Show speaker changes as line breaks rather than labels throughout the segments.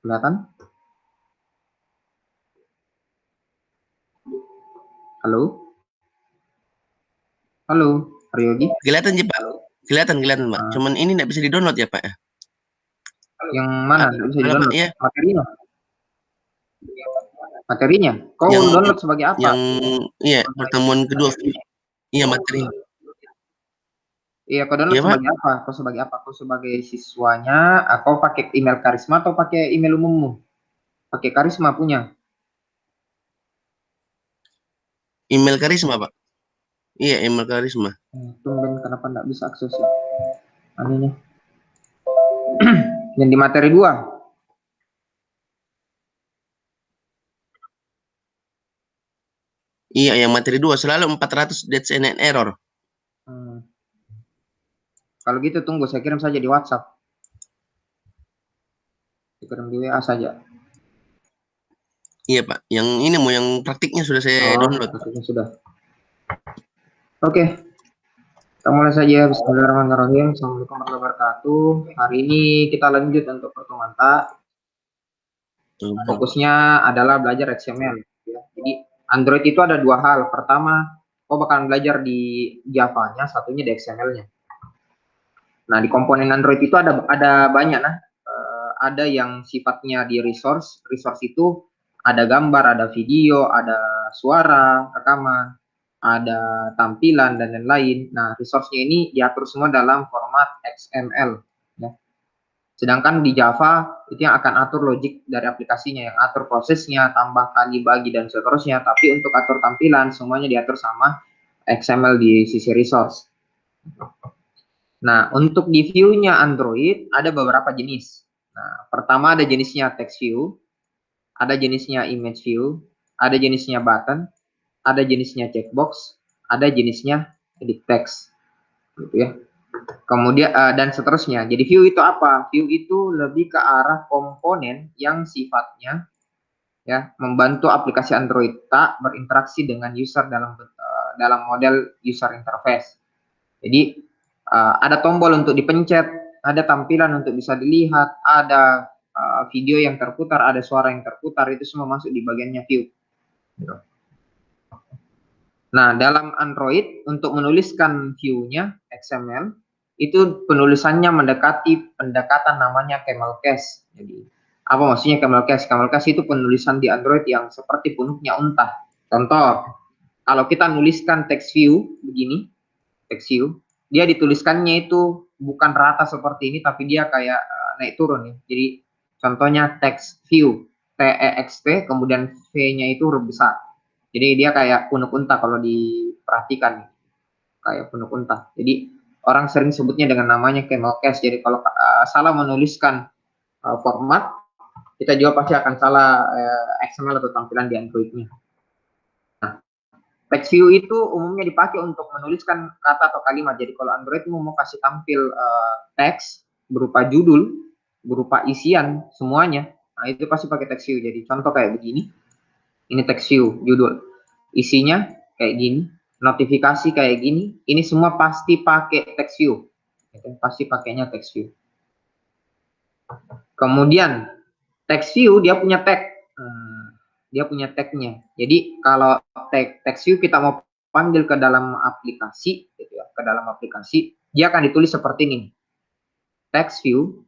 Kelihatan? Halo? Halo, Aryogi?
Kelihatan sih Pak. Kelihatan Pak. Cuman ini nggak bisa di-download ya Pak ya?
Yang mana? Nggak bisa
Halo Pak,
di-download?
iya.
Materinya? Materinya? Kau
Yang
download sebagai apa?
iya pertemuan kedua. Iya materi.
Iya, kau download
Iya Pak.
sebagai apa? Kau sebagai apa? Kau sebagai siswanya? Kau pakai email Karisma atau pakai email umummu? Pakai Karisma punya.
Email Karisma Pak. Iya email Karisma.
Tumben kenapa nggak bisa akses ya? Anehnya. Yang di materi 2.
Iya yang materi 2 selalu 400 deaths and error.
Kalau gitu tunggu, saya kirim saja di WhatsApp. Saya kirim di WA saja.
Iya Pak. Yang ini mau yang praktiknya sudah saya download.
Praktiknya sudah. Oke. Kita mulai saja. Bismillahirrahmanirrahim. Assalamualaikum warahmatullahi wabarakatuh. Hari ini kita lanjut untuk pertemuan tak. Fokusnya adalah belajar XML. Ya. Jadi Android itu ada dua hal. Pertama, kau bakalan belajar di Java-nya, satunya di XML-nya. Nah, di komponen Android itu ada banyak nah. Ada yang sifatnya di resource. Resource itu ada gambar, ada video, ada suara, rekaman, ada tampilan dan lain-lain. Nah, resource-nya ini diatur semua dalam format XML. Ya. Sedangkan di Java itu yang akan atur logik dari aplikasinya, yang atur prosesnya, tambah, kali, bagi, dan seterusnya. Tapi untuk atur tampilan semuanya diatur sama XML di sisi resource. Nah, untuk di view-nya Android ada beberapa jenis. Nah, pertama ada jenisnya text view, ada jenisnya image view, ada jenisnya button, ada jenisnya checkbox, ada jenisnya edit text, gitu ya. Kemudian dan seterusnya. Jadi view itu apa? View itu lebih ke arah komponen yang sifatnya ya membantu aplikasi Android tak berinteraksi dengan user dalam model user interface. Jadi ada tombol untuk dipencet, ada tampilan untuk bisa dilihat, ada video yang terputar, ada suara yang terputar, itu semua masuk di bagiannya view. Nah, dalam Android untuk menuliskan view-nya XML itu penulisannya mendekati pendekatan namanya camel case. Jadi apa maksudnya camel case? Camel case itu penulisan di Android yang seperti punuknya unta. Contoh, kalau kita nuliskan text view begini, text view, dia dituliskannya itu bukan rata seperti ini, tapi dia kayak naik turun ya. Jadi contohnya text view, TEXT, kemudian V-nya itu huruf besar. Jadi dia kayak punuk unta kalau diperhatikan, kayak punuk unta. Jadi orang sering sebutnya dengan namanya camel case. Jadi kalau salah menuliskan format, kita juga pasti akan salah XML atau tampilan di Android-nya. Nah, text view itu umumnya dipakai untuk menuliskan kata atau kalimat. Jadi kalau Android mau kasih tampil teks berupa judul, berupa isian semuanya, nah itu pasti pakai text view. Jadi contoh kayak begini. Ini text view, judul. Isinya kayak gini, notifikasi kayak gini. Ini semua pasti pakai text view. Pasti pakainya text view. Kemudian text view dia punya tag. Dia punya tagnya. Jadi kalau text view kita mau panggil ke dalam aplikasi, gitu ya, ke dalam aplikasi, dia akan ditulis seperti ini. Text view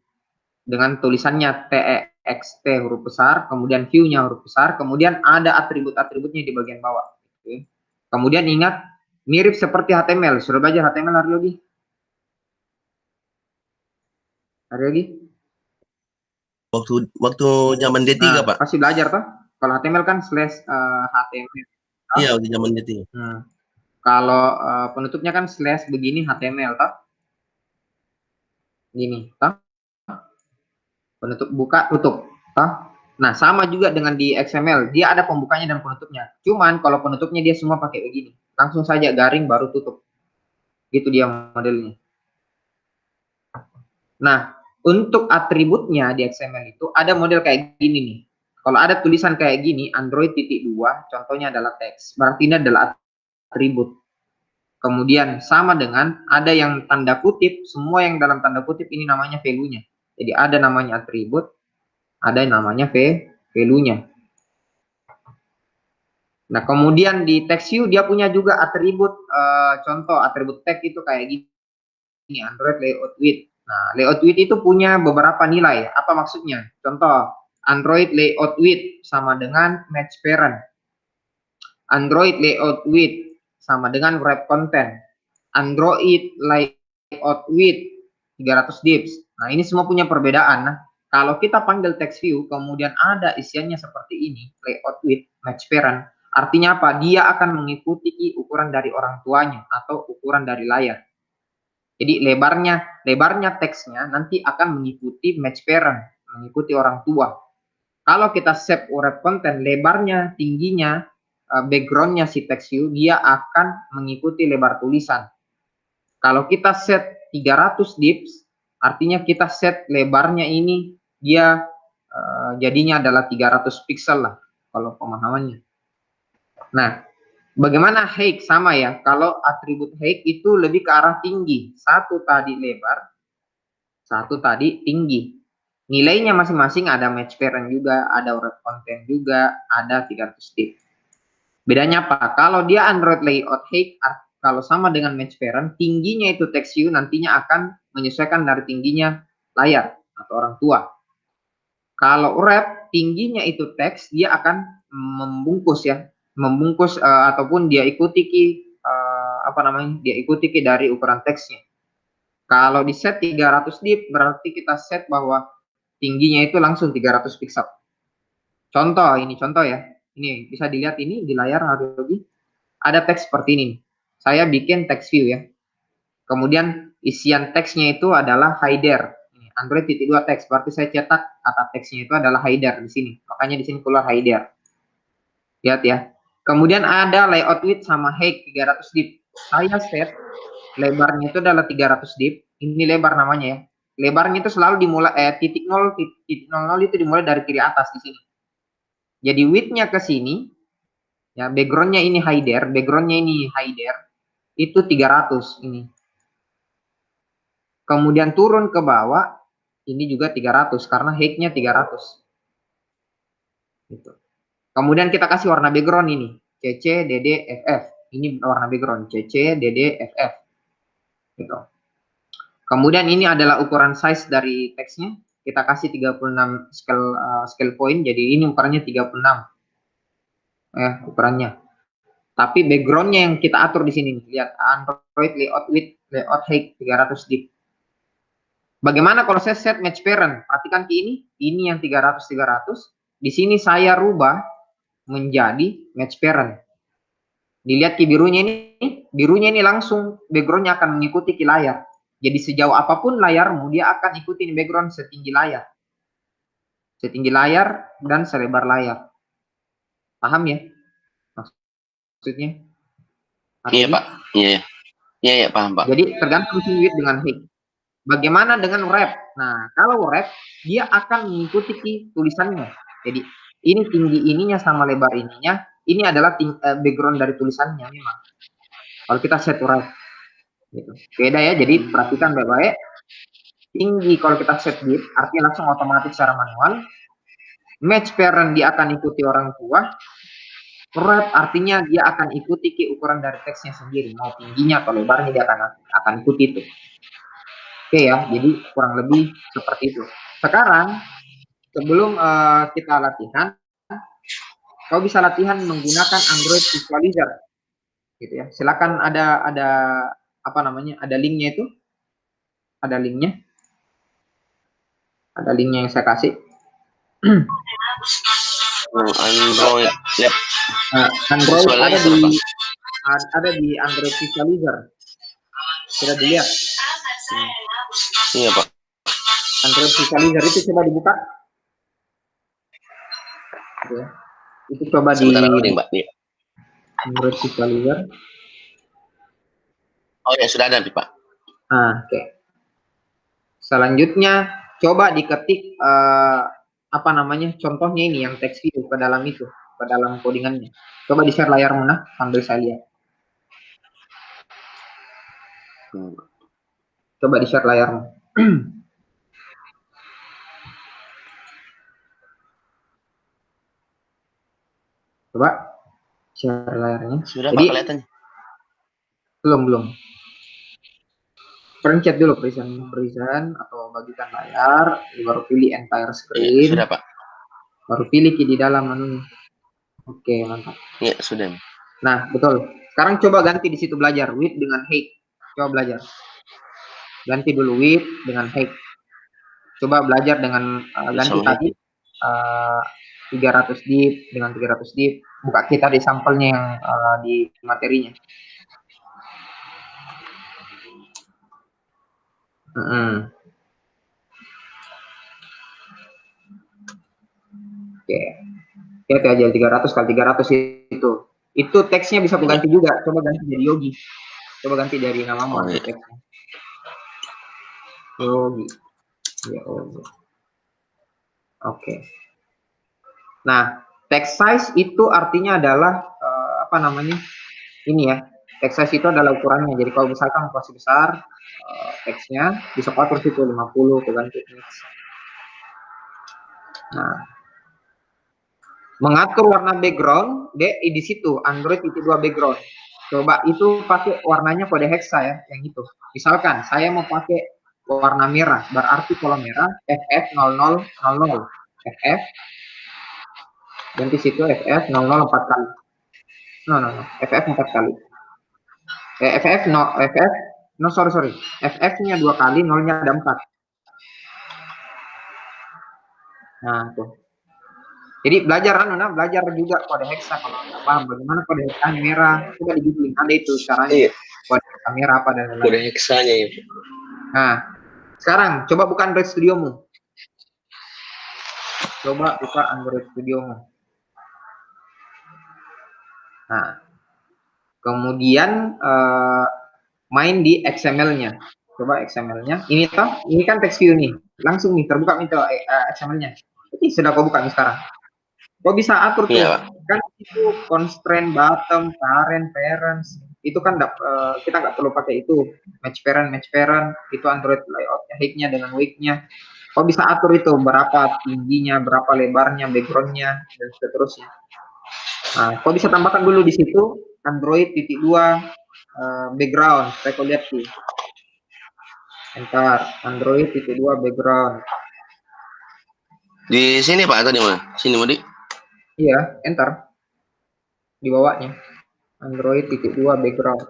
dengan tulisannya TEXT huruf besar, kemudian view-nya huruf besar, kemudian ada atribut-atributnya di bagian bawah. Oke. Kemudian ingat, mirip seperti HTML. Sudah belajar HTML Aryogi? Aryogi?
Waktu zaman D3 Pak.
Pasti belajar toh? Kalau HTML kan slash HTML.
Iya waktu zaman D3.
Kalau penutupnya kan slash begini HTML toh? Gini toh? Penutup buka tutup toh? Nah, sama juga dengan di XML, dia ada pembukanya dan penutupnya. Cuman kalau penutupnya dia semua pakai begini. Langsung saja garing baru tutup. Gitu dia modelnya. Nah, untuk atributnya di XML itu ada model kayak gini nih. Kalau ada tulisan kayak gini, Android titik 2, contohnya adalah teks. Berarti ini adalah atribut. Kemudian sama dengan ada yang tanda kutip, semua yang dalam tanda kutip ini namanya value-nya. Jadi ada namanya atribut, Ada yang namanya value-nya. Nah, kemudian di text view dia punya juga atribut, contoh atribut tag itu kayak gini, Android layout width. Nah, layout width itu punya beberapa nilai. Apa maksudnya? Contoh, Android layout width sama dengan match parent. Android layout width sama dengan wrap content. Android layout width 300 dips. Nah, ini semua punya perbedaan. Nah, kalau kita panggil text view, kemudian ada isiannya seperti ini, layout width, match parent, artinya apa? Dia akan mengikuti ukuran dari orang tuanya atau ukuran dari layar. Jadi lebarnya teksnya nanti akan mengikuti match parent, mengikuti orang tua. Kalau kita save wrap content, lebarnya, tingginya, backgroundnya si text view, dia akan mengikuti lebar tulisan. Kalau kita set 300 dips, artinya kita set lebarnya ini dia jadinya adalah 300 pixel lah kalau pemahamannya. Nah, bagaimana height sama ya? Kalau atribut height itu lebih ke arah tinggi. Satu tadi lebar, satu tadi tinggi. Nilainya masing-masing ada match parent juga, ada wrap content juga, ada 300 dips. Bedanya apa? Kalau dia Android layout height, kalau sama dengan match parent, tingginya itu text view nantinya akan menyesuaikan dari tingginya layar atau orang tua. Kalau wrap, tingginya itu teks, dia akan membungkus ya, membungkus ataupun dia ikuti apa namanya? Dia ikuti dari ukuran teksnya. Kalau di set 300 dip berarti kita set bahwa tingginya itu langsung 300 pixel. Contoh, ini contoh ya. Ini bisa dilihat ini di layar Adobe. Ada teks seperti ini. Saya bikin text view ya. Kemudian isian teksnya itu adalah header. Android titik 2 teks. Berarti saya cetak kata teksnya itu adalah header di sini. Makanya di sini keluar header. Lihat ya. Kemudian ada layout width sama height 300 dip. Saya set lebarnya itu adalah 300 dip. Ini lebar namanya ya. Lebarnya itu selalu dimulai titik 0 itu dimulai dari kiri atas di sini. Jadi width-nya ke sini ya, background-nya ini header, itu 300 ini. Kemudian turun ke bawah, ini juga 300 karena height-nya 300. Gitu. Kemudian kita kasih warna background ini, CC, DD, FF. Ini warna background, CC, DD, FF. Gitu. Kemudian ini adalah ukuran size dari teksnya. Kita kasih 36 scale point, jadi ini ukurannya 36. Ukurannya. Tapi backgroundnya yang kita atur di sini. Lihat, Android layout width, layout height 300 dip. Bagaimana kalau saya set match parent? Perhatikan ke ini yang 300. Di sini saya rubah menjadi match parent. Dilihat ke birunya ini langsung backgroundnya akan mengikuti ke layar. Jadi sejauh apapun layarmu, dia akan ikuti background setinggi layar dan selebar layar. Paham ya maksudnya?
Iya, Pak. Iya, iya, iya, paham, Pak.
Jadi tergantung width dengan height. Bagaimana dengan wrap? Nah, kalau wrap, dia akan mengikuti tulisannya. Jadi, ini tinggi ininya sama lebar ininya, ini adalah background dari tulisannya memang. Kalau kita set wrap. Gitu. Beda ya, jadi perhatikan baik-baik. Tinggi kalau kita set width, artinya langsung otomatis secara manual. Match parent dia akan ikuti orang tua. Wrap artinya dia akan ikuti ukuran dari teksnya sendiri. Mau tingginya atau lebarnya dia akan ikuti itu. Oke ya, jadi kurang lebih seperti itu. Sekarang sebelum kita latihan, kau bisa latihan menggunakan Android Visualizer, gitu ya. Silakan ada apa namanya? Ada linknya itu, ada linknya, yang saya kasih.
Android, ya.
Android ada di Android Visualizer. Sudah dilihat?
Iya, Pak.
Android Visualizer itu coba dibuka. Ya. Itu coba
Sebentar
di
loading, Pak. Ya.
Android Visualizer.
Oh ya, sudah ada, Pak.
Oke. Selanjutnya coba diketik apa namanya? Contohnya ini yang text view ke dalam itu, ke dalam codingannya. Coba di-share layarmu nah sambil saya lihat. Coba di-share layarmu. Coba share layarnya.
Sudah
Jadi
Pak kelihatan?
belum. Pencet dulu present atau bagikan layar, baru pilih entire
Iya,
screen,
sudah Pak.
baru pilih di dalam menunya. Oke, mantap.
Iya, sudah.
Nah, betul. Sekarang coba ganti di situ belajar width dengan height. Coba belajar. Ganti dulu width dengan height. Coba belajar dengan ganti
Sama
tadi 300 div dengan 300 div. Buka kita di sampelnya yang di materinya. Oke. Kita aja 300 kali 300 itu. Itu teksnya bisa aku ganti juga. Coba ganti jadi Yogi. Coba ganti dari namamu atau teksnya. Yogi. Ya, Oke. Nah, text size itu artinya adalah apa namanya? Ini ya. Text size itu adalah ukurannya. Jadi kalau misalkan masih besar teksnya bisa kau atur situ 50 ke ganti next. Nah, mengatur warna background di situ Android itu 2 background. Coba itu pakai warnanya kode hexa ya, yang itu. Misalkan saya mau pakai warna merah, berarti kalau merah FF0000 FF ganti situ FF 00 4 kali. No. FF 4 kali. Sorry. FF-nya 2 kali, 0-nya ada 4. Nah, tuh. Jadi belajar juga kode hexa kalau nggak paham bagaimana kode hexa merah. Coba di googling, ada itu caranya.
Iya.
Kode hexa merah apa dan lain-lain.
Kode heksanya ya.
Nah, sekarang coba buka Android Studiomu. Coba buka Android Studiomu. Nah, kemudian main di XML-nya. Coba XML-nya. Ini kan text view nih. Langsung nih terbuka itu XML-nya. Ini sudah kau buka nih sekarang. Kau bisa atur tuh.
Iya, Pak.
Kan itu constraint bottom, parents. Itu kan kita nggak perlu pakai itu. Match parent. Itu Android layout-nya, height-nya dengan width-nya. Kau bisa atur itu berapa tingginya, berapa lebarnya, background-nya, dan seterusnya. Nah, kau bisa tambahkan dulu di situ Android titik 2 background. Saya kau lihat sih. Entar Android titik 2 background.
Di sini Pak atau di mana? Sini Mudi?
Iya, enter. Di bawahnya. Android titik 2 background.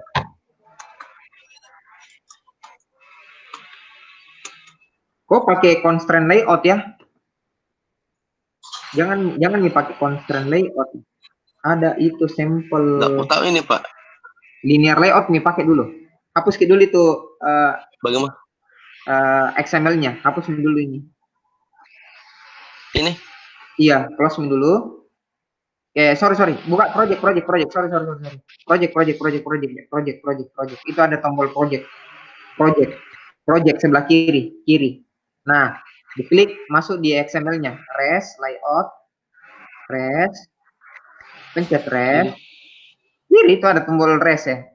Kok pakai constraint layout ya? Jangan dipakai constraint layout. Ada itu sampel.
Nggak tahu ini Pak.
Linear layout nih pakai dulu. Hapus dulu itu
Bagaimana?
XML-nya. Hapus dulu ini.
Ini?
Iya, close dulu. Sorry. Buka project. Sorry. Project. Itu ada tombol project. Project sebelah kiri. Nah, diklik masuk di XML-nya. Res, layout, pencet res. Kiri itu ada tombol res ya.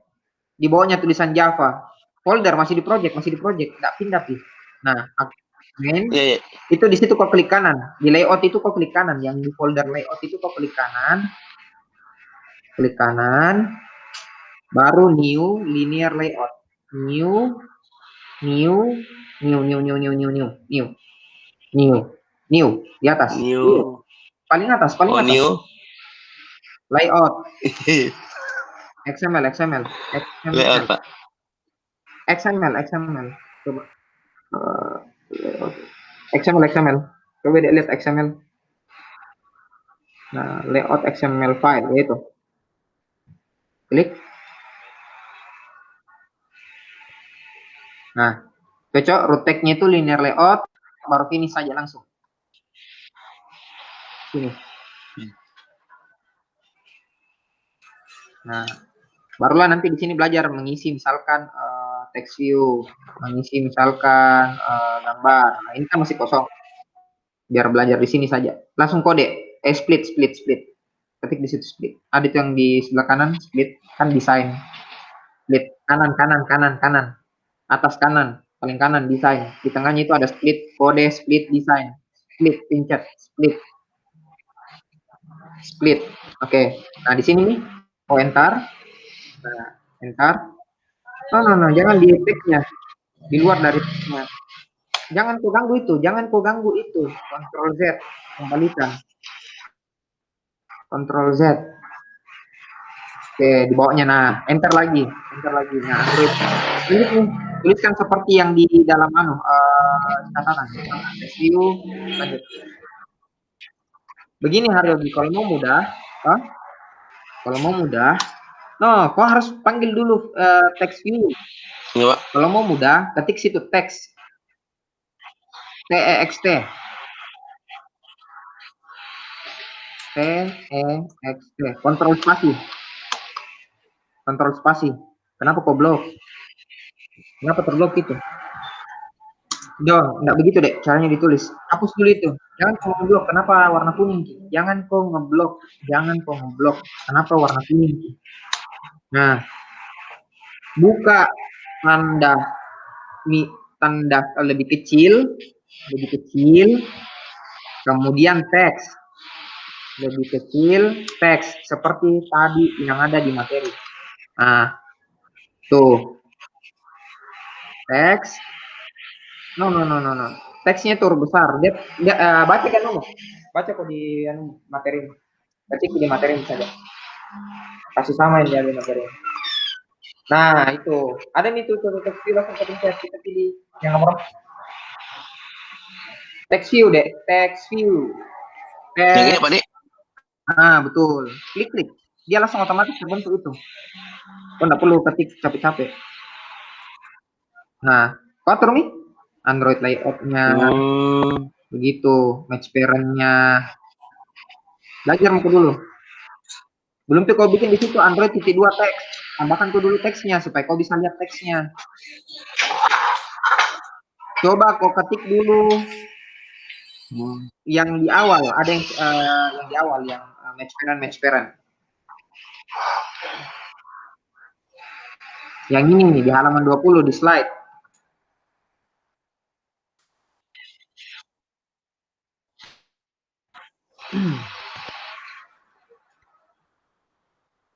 Di bawahnya tulisan Java. Folder masih di project, nggak pindah sih. Nah, admin itu di situ kok klik kanan. Di layout itu kok klik kanan. Yang di folder layout itu kok klik kanan. Baru new linear layout. New di atas.
New.
Paling atas.
New.
Layout. XML.
Layout Pak.
XML. Coba. XML. Coba lihat XML. Nah, layout XML file itu. Klik. Nah, cocok root tag-nya itu linear layout, baru finish saja langsung. Sini. Nah, barulah nanti di sini belajar mengisi misalkan text view, mengisi misalkan gambar. Nah, ini kan masih kosong. Biar belajar di sini saja. Langsung kode. Split. Ketik di situ split. Ada itu yang di sebelah kanan split kan desain. Split kanan. Atas kanan, paling kanan desain. Di tengahnya itu ada split kode, split desain. Split pencet, split. Oke. Nah, di sini nih, enter. Nah, enter. No, jangan di teksnya. Di luar dari teksnya. Jangan kau ganggu itu, Ctrl Z, kembalikan. Ctrl Z. Oke, di bawahnya. Nah, enter lagi. Nah, Android. Ini nih, tuliskan seperti yang di dalam catatan. View, lanjut. Begini Haryogi, kalau mau mudah, no, kau harus panggil dulu text view.
Iya, Pak.
Kalau mau mudah, ketik situ teks. TEXT. TEXT. Kontrol spasi. Kenapa kau blok? Kenapa terblok itu? Enggak begitu deh caranya ditulis. Hapus dulu itu. Jangan kau ngeblok. Kenapa warna kuning? Jangan kau ngeblok. Kenapa warna kuning? Nah, buka tanda lebih kecil, kemudian teks lebih kecil, teks seperti tadi yang ada di materi. Nah, tuh teks, no, teksnya tuh besar. Dia baca kan dulu, baca kok di materi, ketik di materi saja, kasih sama yang di materi. Nah, itu ada nih tuh teks view, langsung kita pilih yang nomor text view deh,
Yang ini Pak Dik.
Nah, betul. Klik. Dia langsung otomatis terbentuk itu. Kau nggak perlu ketik capek-capek. Nah, kau atur nih Android layout-nya. Begitu, match parent-nya. Belajar muka dulu. Belum tuh kau bikin di situ Android titik 2 teks. Tambahkan tuh dulu teksnya supaya kau bisa lihat teksnya. Coba kau ketik dulu yang di awal, ada yang di awal yang match parent. Yang ini nih di halaman 20 di slide.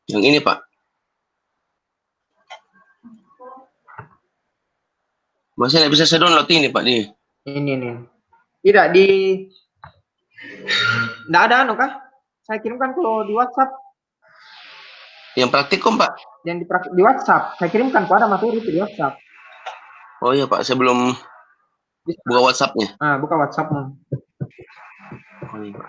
Yang ini Pak. Masih nggak bisa saya download ini Pak nih.
Ini nih. Tidak Nggak ada anu kah? Saya kirimkan kalau di WhatsApp.
Yang praktikum Pak.
Yang di WhatsApp. Saya kirimkan kok ada materi itu di WhatsApp.
Oh iya Pak, saya belum buka WhatsApp-nya.
Nah, buka WhatsApp-mu.
Oh, iya.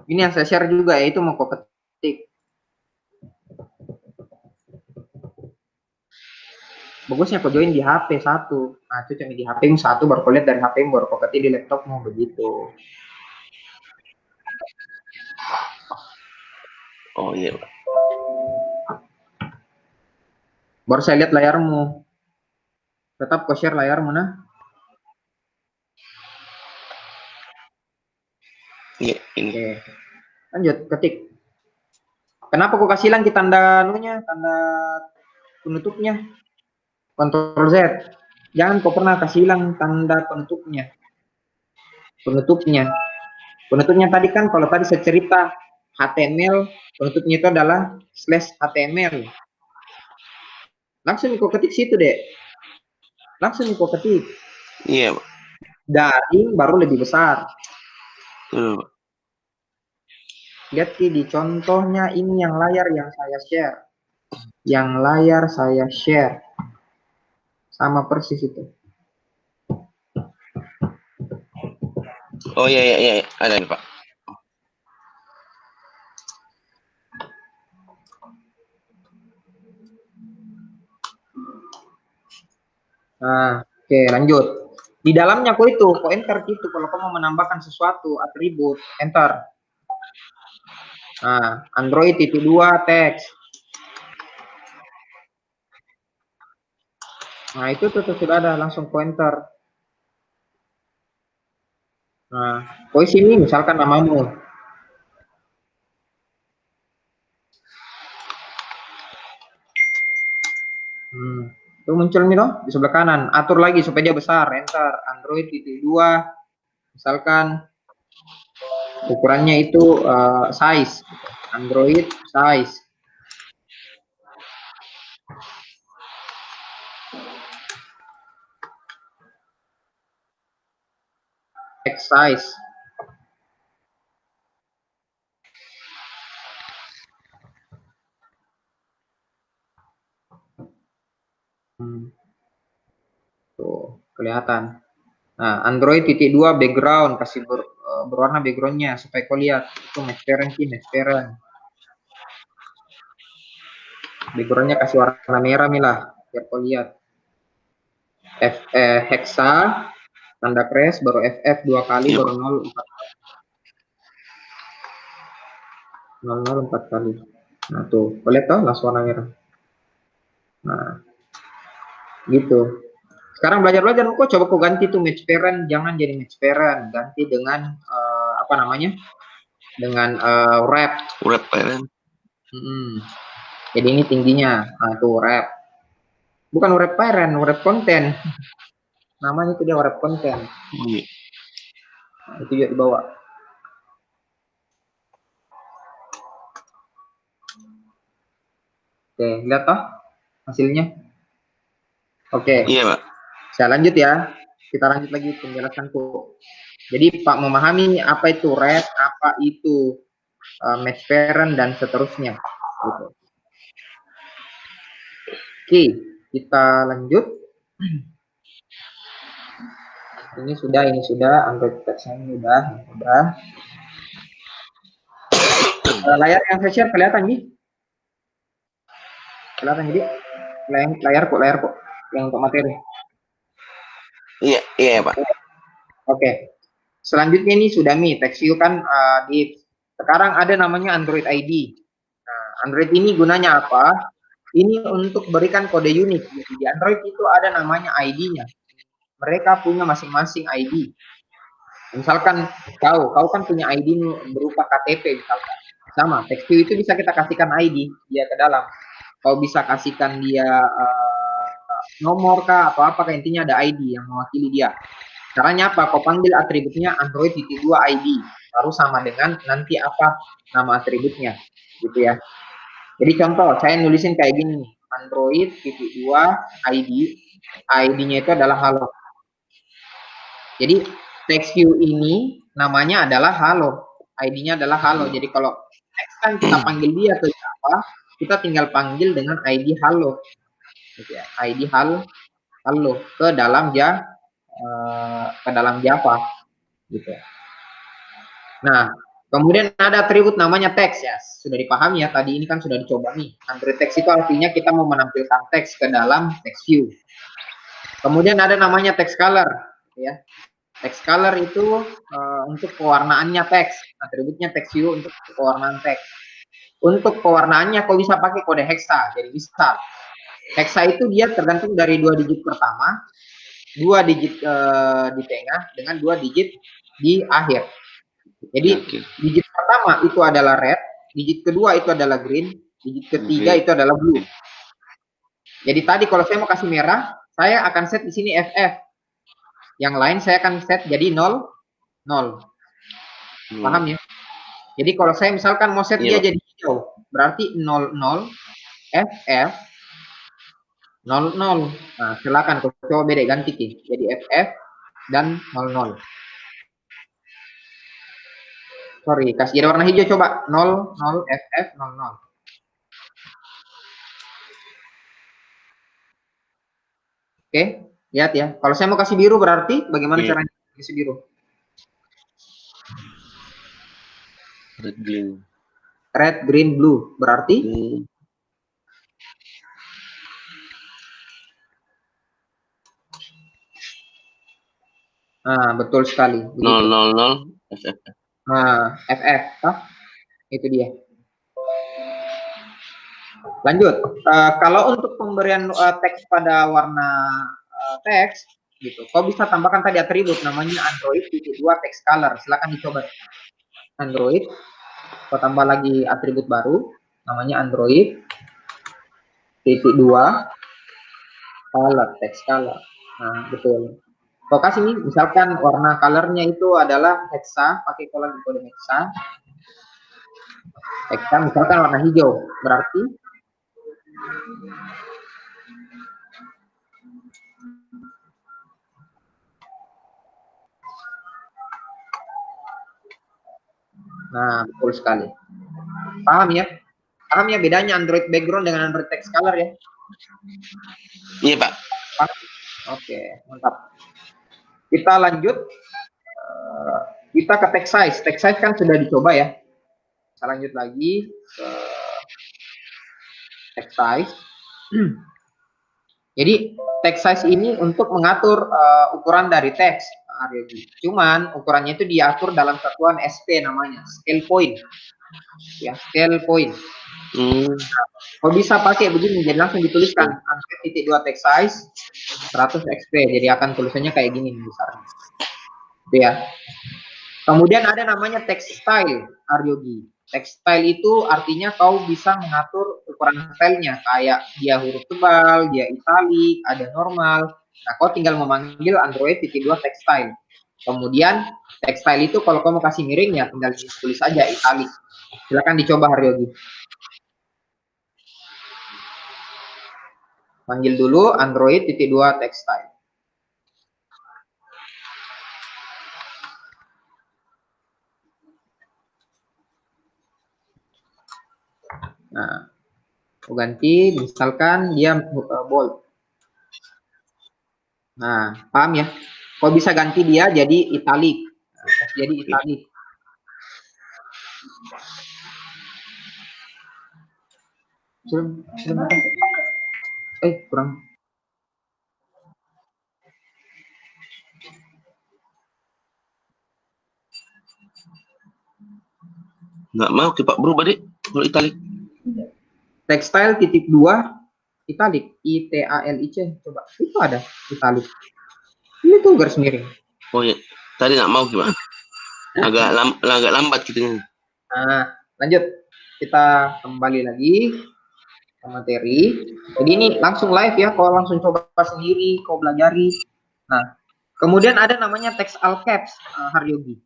Ini yang saya share juga ya, itu mau kau ketik. Bagusnya kau join di HP satu. Nah, itu cuma di HP satu, baru kau lihat dari HP baru kau ketik di laptopmu, begitu.
Oh iya Pak.
Baru saya lihat layarmu. Tetap kau share layarmu, nah.
Iya, ini.
Oke. Lanjut, ketik. Kenapa kau kasih lagi tanda tanda penutupnya? Ctrl Z. Jangan kau pernah kasih hilang tanda penutupnya. Penutupnya tadi kan, kalau tadi saya cerita HTML, penutupnya itu adalah /HTML. Langsung kau ketik situ deh.
Iya Pak.
Daring baru lebih besar.
Pak.
Lihat di contohnya ini yang layar yang saya share. Sama persis itu.
Oh iya, ada nih Pak.
Nah, oke, lanjut. Di dalamnya kok enter gitu kalau kamu mau menambahkan sesuatu atribut, enter. Nah, Android itu 2 teks. Nah, itu tuh sudah ada, langsung enter. Nah, kau sini misalkan namamu. Itu muncul nih loh di sebelah kanan. Atur lagi supaya dia besar. Enter. Android titik 2. Misalkan ukurannya itu size. Android size. Text size. Tuh, kelihatan. Nah, Android titik 2 background, kasih berwarna backgroundnya supaya kau lihat itu match parent sih, match parent. Backgroundnya kasih warna merah nih lah, biar kau lihat. Hexa, tanda crash, baru FF 2 kali, baru 0 4 kali. 0 4 kali. Nah tuh, kau lihat tuh langsung warna merah. Nah, gitu. Sekarang belajar kok coba kau ganti tuh match parent, jangan jadi match parent, ganti dengan apa namanya? Dengan wrap.
Wrap parent.
Jadi ini tingginya, nah tuh wrap. Bukan wrap parent, wrap konten. Namanya itu dia wrap konten. Nah, itu juga di bawah. Oke, lihat toh hasilnya. Oke.
Iya, Pak.
Saya lanjut ya. Kita lanjut lagi penjelasanku. Jadi Pak memahami apa itu wrap, apa itu match parent dan seterusnya. Gitu. Oke, kita lanjut. Ini sudah, Android text-nya ini udah. Layar yang saya share kelihatan nih? Kelihatan jadi? Layar kok, yang untuk materi.
Iya Pak.
Oke. Selanjutnya ini sudah text view kan sekarang ada namanya Android ID. Nah, Android ini gunanya apa? Ini untuk berikan kode unik. Jadi di Android itu ada namanya ID-nya. Mereka punya masing-masing ID. Misalkan kau kan punya ID berupa KTP misalkan. Sama, text view itu bisa kita kasihkan ID dia ke dalam. Kau bisa kasihkan dia nomor kah atau apa, intinya ada ID yang mewakili dia. Caranya apa? Kau panggil atributnya Android titik 2 ID, baru sama dengan nanti apa nama atributnya, gitu ya. Jadi contoh, saya nulisin kayak gini nih, Android titik 2 ID, ID-nya itu adalah halo. Jadi text view ini namanya adalah halo, ID-nya adalah halo. Jadi kalau next time kita panggil dia ke Java, kita tinggal panggil dengan ID halo, gitu ya. ID halo ke dalam Java, gitu. Nah, kemudian ada atribut namanya teks ya, sudah dipahami ya. Tadi ini kan sudah dicoba nih. Android text itu artinya kita mau menampilkan teks ke dalam text view. Kemudian ada namanya text color, ya. Text color itu untuk pewarnaannya teks, atributnya text view untuk pewarnaan teks. Untuk pewarnaannya kau bisa pakai kode hexa, jadi bisa. Hexa itu dia tergantung dari 2 digit pertama, 2 digit di tengah dengan 2 digit di akhir. Jadi digit pertama itu adalah red, digit kedua itu adalah green, digit ketiga itu adalah blue. Jadi tadi kalau saya mau kasih merah, saya akan set di sini FF. Yang lain saya akan set jadi 0, 0. Paham ya? Jadi kalau saya misalkan mau set dia jadi hijau, berarti 00 FF 00. Nah, silakan coba beda ganti jadi FF dan 00. Sorry, kasih jadi warna hijau coba 00 FF 00. Oke, lihat ya. Kalau saya mau kasih biru berarti bagaimana caranya kasih biru? Red, green, blue. Berarti nah, betul sekali.
000 FF.
Nah, FF, itu dia. Lanjut. Kalau untuk pemberian teks pada warna teks, gitu, kau bisa tambahkan tadi atribut namanya Android titik 2 text color. Silakan dicoba. Android, kau tambah lagi atribut baru namanya Android titik 2 color, text color. Nah, betul. Kau kasih nih, misalkan warna colornya itu adalah hexa, pakai kode hexa. Hexa misalkan warna hijau, berarti nah, betul sekali. Paham ya? Paham ya bedanya Android background dengan Android text color ya?
Iya, Pak.
Paham? Oke, mantap. Kita lanjut. Kita ke text size. Text size kan sudah dicoba ya. Kita lanjut lagi ke text size. Jadi text size ini untuk mengatur ukuran dari teks. Cuman ukurannya itu diatur dalam satuan SP namanya, scale point. Ya, scale point. Kalau bisa pakai begini, jadi langsung dituliskan angka titik 2 text size 100 XP. Jadi akan tulisannya kayak gini misalnya. Itu ya. Kemudian ada namanya text style, Aryogi. Text style itu artinya kau bisa mengatur ukuran stylenya, kayak dia huruf tebal, dia italic, ada normal. Nah, kau tinggal memanggil Android titik 2 text style. Kemudian text style itu kalau kau mau kasih miring ya tinggal tulis saja italic. Silakan dicoba Aryogi. Panggil dulu Android titik 2 text style. Nah, aku ganti, misalkan dia bold. Nah, paham ya? Kok bisa ganti dia jadi italic. Nah, jadi italic. Kurang.
Nggak mau ke Pak berubah deh kalau italic.
Textile titik 2 italic, ITALIC. Coba itu ada italic. Ini tuh garis miring.
Oh ya, tadi nggak mau gimana? Agak lambat gitu.
Nah, lanjut. Kita kembali lagi ke materi. Jadi ini langsung live ya, kau langsung coba sendiri, kau belajari. Nah, kemudian ada namanya text all caps, Haryogi.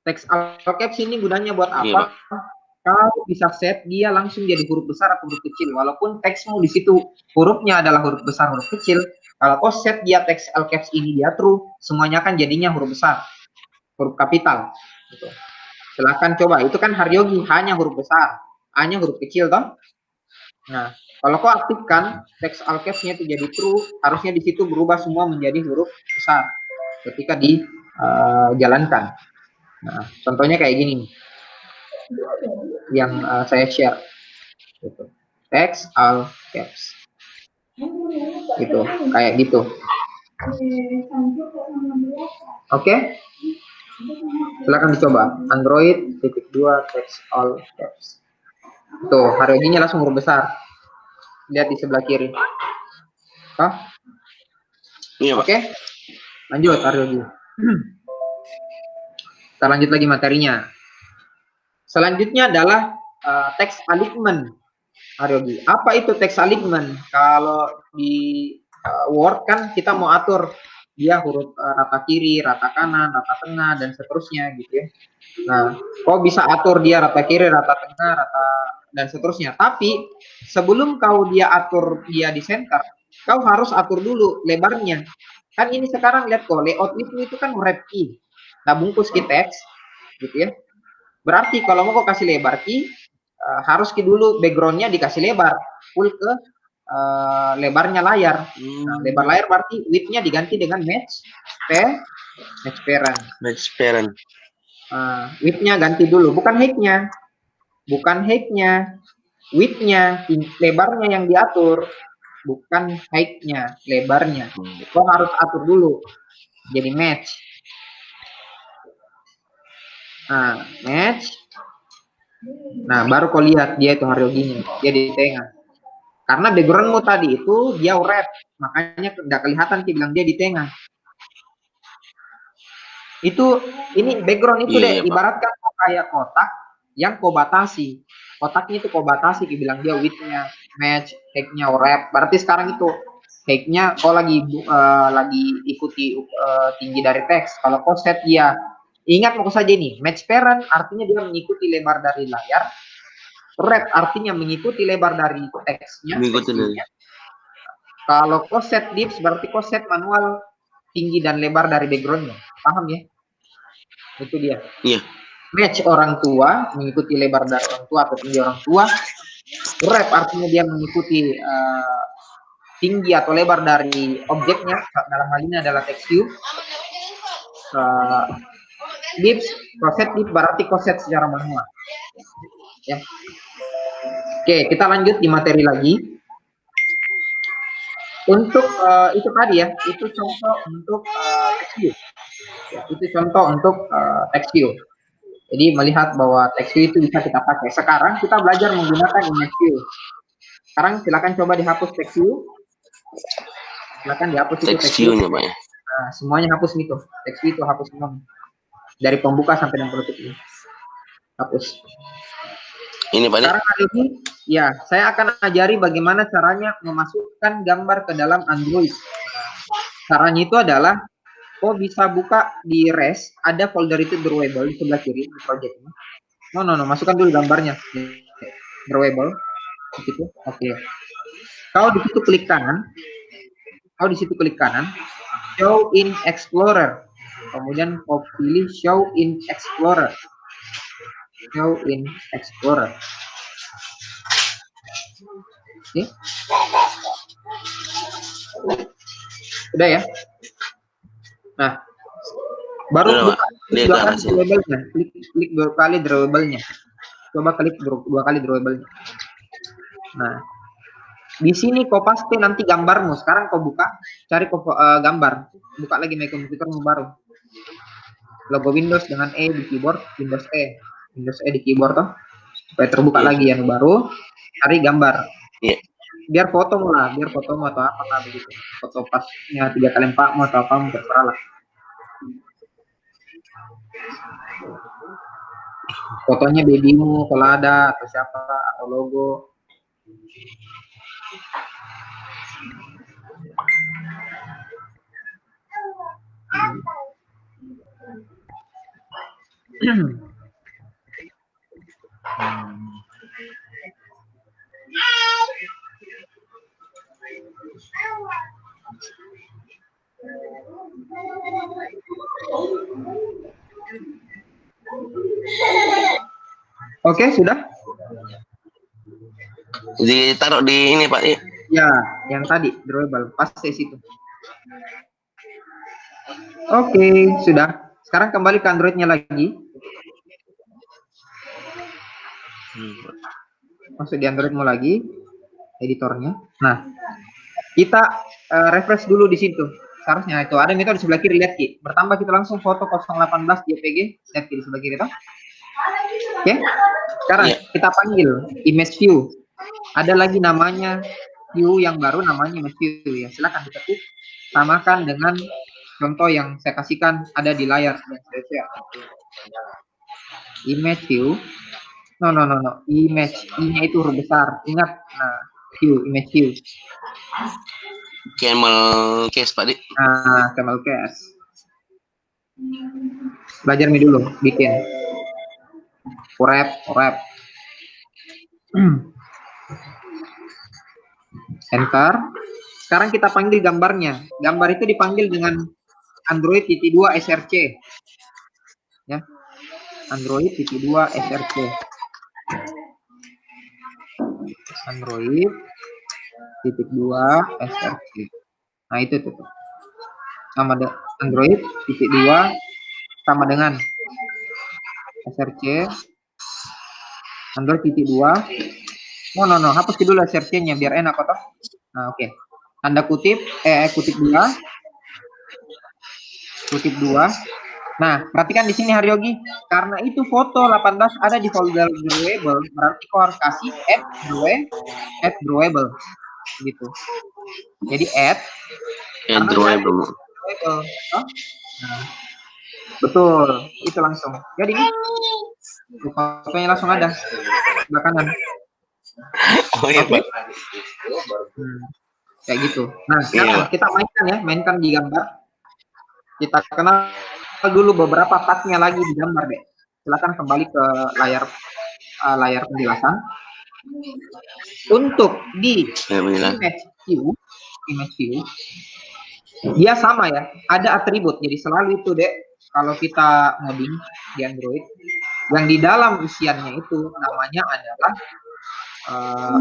Text all caps ini gunanya buat apa? Iya, kalau bisa set dia langsung jadi huruf besar atau huruf kecil, walaupun teksmu di situ hurufnya adalah huruf besar huruf kecil. Kalau kau set dia text all caps ini dia true, semuanya kan jadinya huruf besar, huruf kapital. Gitu. Silahkan coba, itu kan Haryogi hanya huruf besar, hanya huruf kecil toh. Nah, kalau kau aktifkan text all caps-nya itu jadi true, harusnya di situ berubah semua menjadi huruf besar ketika dijalankan. Nah, contohnya kayak gini yang saya share. Gitu. Text all caps. Gitu, kayak gitu. Oke? Silakan dicoba. Android titik 2 text all caps. Tuh, hari ini langsung huruf besar. Lihat di sebelah kiri. Oh?
Iya,
Oke? Lanjut, Aryogi. Kita lanjut lagi materinya. Selanjutnya adalah text alignment. Aryogi. Apa itu text alignment? Kalau di Word kan kita mau atur dia huruf rata kiri, rata kanan, rata tengah, dan seterusnya gitu ya. Nah, kau bisa atur dia rata kiri, rata tengah, rata dan seterusnya. Tapi sebelum kau dia atur dia di center, kau harus atur dulu lebarnya. Kan ini sekarang lihat kok layout itu kan wrap key. Nah, bungkus key text gitu ya. Berarti kalau mau kau kasih lebar key, harus dulu backgroundnya dikasih lebar full ke lebarnya layar. Nah, lebar layar berarti width-nya diganti dengan match parent.
Match parent.
Width-nya ganti dulu, bukan height-nya, width-nya, lebarnya yang diatur, bukan height-nya, lebarnya. Kau harus atur dulu, jadi match. Nah, match. Nah, baru kau lihat dia itu Haryoginya, dia di tengah. Karena backgroundmu tadi itu dia wrap, makanya tidak kelihatan dia bilang dia di tengah. Itu ini background itu deh, ibaratkan kayak kotak yang kau batasi. Kotaknya itu kau batasi, dia bilang dia width-nya, match, height-nya wrap. Berarti sekarang itu Height-nya kau lagi ikuti tinggi dari teks. Kalau kau set dia ingat mau saja ini, match parent artinya dia mengikuti lebar dari layar. Wrap artinya mengikuti lebar dari teksnya,
Mengikuti dari.
teksnya. Kalau kau set dips berarti kau set manual tinggi dan lebar dari backgroundnya. Paham ya? Itu dia.
Iya.
Match orang tua mengikuti lebar dari orang tua atau tinggi orang tua. Wrap artinya dia mengikuti tinggi atau lebar dari objeknya, dalam hal ini adalah text view. Dips, koset dips berarti koset secara manual. Ya. Oke, kita lanjut di materi lagi. Untuk itu tadi ya, itu contoh untuk text view. Ya, itu contoh untuk text view. Jadi melihat bahwa text view itu bisa kita pakai. Sekarang kita belajar menggunakan image view. Sekarang silakan coba dihapus text view. Silakan dihapus itu
Text view-nya, Pak ya.
Nah, semuanya hapus itu. Text view itu hapus semua. Dari pembuka sampai dengan penutup ini. Hapus.
Ini Pak.
Sekarang kali ini, ya, saya akan ajari bagaimana caranya memasukkan gambar ke dalam Android. Caranya itu adalah, kok bisa buka di res, ada folder itu drawable di sebelah kiri di project ini. No, masukkan dulu gambarnya. Drawable. Di situ. Oke. Kau di situ klik kanan. Show in Explorer. Kemudian kau pilih Show in Explorer. Show in Explorer. Oke. Udah ya. Nah, baru buka drawable-nya. Klik 2 kali drawable-nya. Coba klik 2 kali drawable-nya. Nah, di sini kau paste nanti gambarmu. Sekarang kau buka, cari gambar. Buka lagi My Computermu baru. Logo Windows dengan E di keyboard, Windows E di keyboard toh. Supaya terbuka lagi yang baru. Cari gambar. Biar fotomu atau apa lah begitu. Foto pasnya 3x4 atau apa, terserah lah. Fotonya babymu kalau ada, atau siapa, atau logo. Oke, sudah?
Ditaruh di ini, Pak.
Ya, yang tadi, drawable. Paste situ. Oke, sudah. Sekarang kembali ke Android-nya lagi. Masuk di Android-mu lagi. Editornya. Nah, kita refresh dulu di situ. Seharusnya itu ada metode di sebelah kiri, lihat Ki. Bertambah kita langsung foto 018 JPG, lihat Ki di sebelah kiri toh. Oke. Sekarang kita panggil image view. Ada lagi namanya view yang baru, namanya image view ya. Silakan diketik, samakan dengan contoh yang saya kasihkan ada di layar yang saya share. Image view. No. Image, I-nya itu huruf besar. Ingat, nah, view, image view.
Camel case, Pak.
Nah, camel case. Belajar nih dulu, bikin. Wrap. Enter. Sekarang kita panggil gambarnya. Gambar itu dipanggil dengan Android-2 src. Ya. Android-2 src. Android-2 src. Nah, itu tuh. Sama dengan Android-2 sama dengan src. Android-2. No. Hapus dulu src-nya biar enak kok. Nah, oke. Tanda kutip, kutip 2. Kutip 2. Nah, perhatikan di sini Haryogi, karena itu foto 18 ada di folder drawable, berarti kau harus kasih add drawable gitu. Jadi add
drawable.
Oh? Nah, betul, itu langsung. Jadi fotonya langsung ada sebelah kanan.
Oh iya, Pak.
kayak gitu. Nah, sekarang kita mainkan di gambar. Kita kenal dulu beberapa tasnya lagi di gambar deh. Silakan kembali ke layar penjelasan. Untuk di image view, dia sama ya, ada atribut. Jadi selalu itu deh, kalau kita ngoding di Android, yang di dalam isiannya itu namanya adalah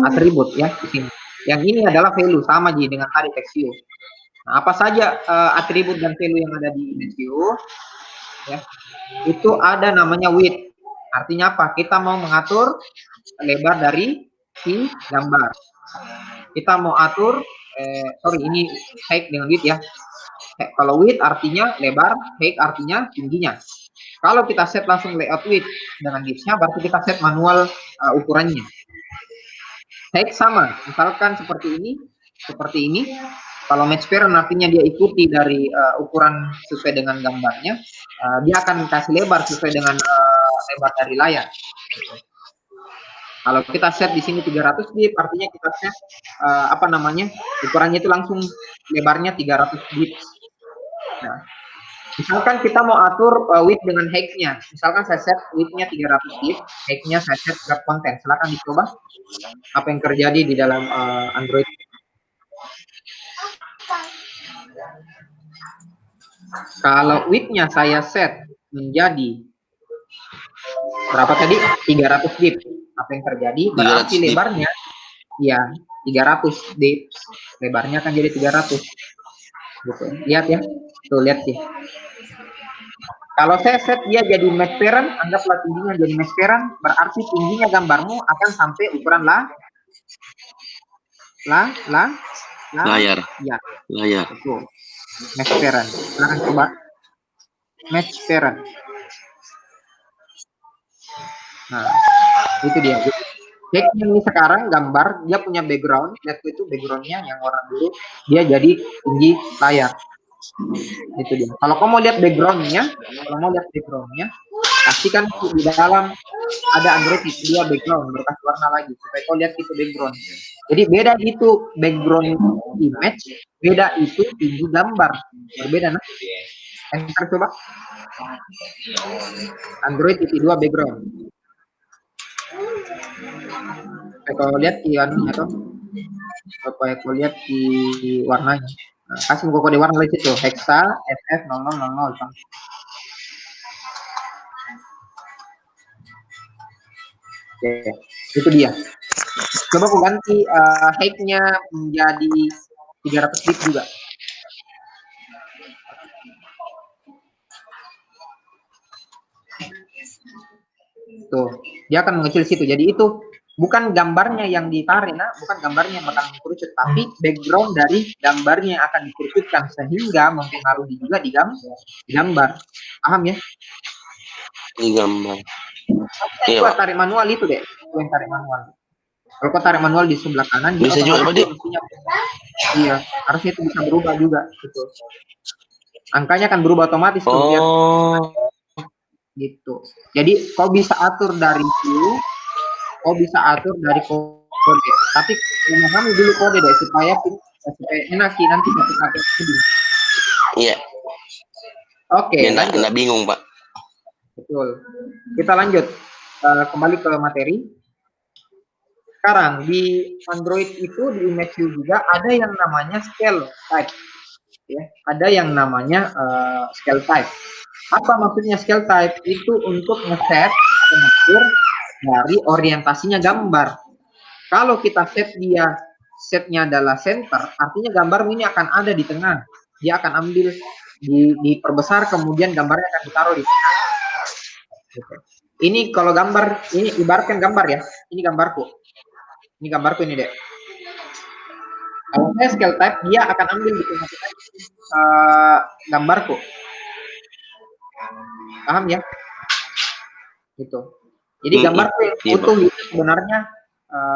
atribut ya di sini. Yang ini adalah value, sama jadi dengan tadi text view. Nah, apa saja atribut dan value yang ada di image view ya, itu ada namanya width. Artinya apa? Kita mau mengatur lebar dari si gambar. Kita mau atur ini height dengan width ya. Kalau width artinya lebar, height artinya tingginya. Kalau kita set langsung layout width dengan width-nya, berarti kita set manual ukurannya. Height sama, misalkan seperti ini. Kalau match parent artinya dia ikuti dari ukuran sesuai dengan gambarnya, dia akan kasih lebar sesuai dengan lebar dari layar. Kalau kita set di sini 300 bit, artinya kita set ukurannya itu langsung lebarnya 300 bit. Nah, misalkan kita mau atur width dengan height-nya. Misalkan saya set width-nya 300 bit, height-nya saya set wrap content. Silakan dicoba apa yang terjadi di dalam Android. Kalau width-nya saya set menjadi berapa tadi? 300 bit. Apa yang terjadi? Berarti lebarnya ya 300 bit. Lebarnya akan jadi 300. Gitu. Lihat ya. Tuh, lihat sih. Kalau saya set dia jadi match parent, anggaplah tingginya jadi match parent, berarti tingginya gambarmu akan sampai ukuran
layar.
Ya.
Layar.
Betul. Match parent. Silahkan coba. Match parent. Nah, itu dia. Cek ini sekarang gambar, dia punya background, lihat itu backgroundnya yang warna biru, dia jadi tinggi layar. Itu dia. Kalau kamu mau lihat backgroundnya, pastikan di dalam ada Android itu dia background berkasih warna lagi supaya kau lihat itu background. Jadi beda itu background image, beda itu tinggi gambar, berbeda nah. Enter coba. Android itu 2 background. Kalau lihat di warnanya tuh, supaya kau lihat di warnanya. Nah, kasih kode warna di situ, hexa FF0000. Oke, itu dia. Coba aku ganti height-nya menjadi 300 bit juga. Tuh, dia akan mengecil situ. Jadi itu bukan gambarnya yang ditarik, nah, bukan gambarnya yang bakal dikerucut, tapi background dari gambarnya yang akan dikerucutkan sehingga mempengaruhi juga di gambar. Paham ya?
Di gambar.
Iya, tarik manual itu deh. Yang tarik manual. Kalau kau tarik manual di sebelah kanan,
bisa juga Pak.
Iya, harusnya itu bisa berubah juga gitu. Angkanya akan berubah otomatis kemudian. Gitu. Jadi kau bisa atur dari view, kau bisa atur dari kode. Tapi memahami dulu kode deh supaya enak sih nanti ketika itu.
Iya.
Oke, lanjut.
Nggak bingung Pak.
Betul. Kita lanjut kembali ke materi. Sekarang di Android itu di image view juga ada yang namanya scale type. Ya, ada yang namanya scale type. Apa maksudnya scale type? Itu untuk ngeset atau mengatur dari orientasinya gambar. Kalau kita setnya adalah center, artinya gambar ini akan ada di tengah. Dia akan ambil diperbesar, kemudian gambarnya akan ditaruh di tengah. Ini kalau gambar, ini ibaratkan gambar ya. Ini gambarku. Ini gambarku ini deh. Kalau saya scale type, dia akan ambil di tengah gambarku. Paham ya? Gitu. Jadi gambarku yang utuh itu sebenarnya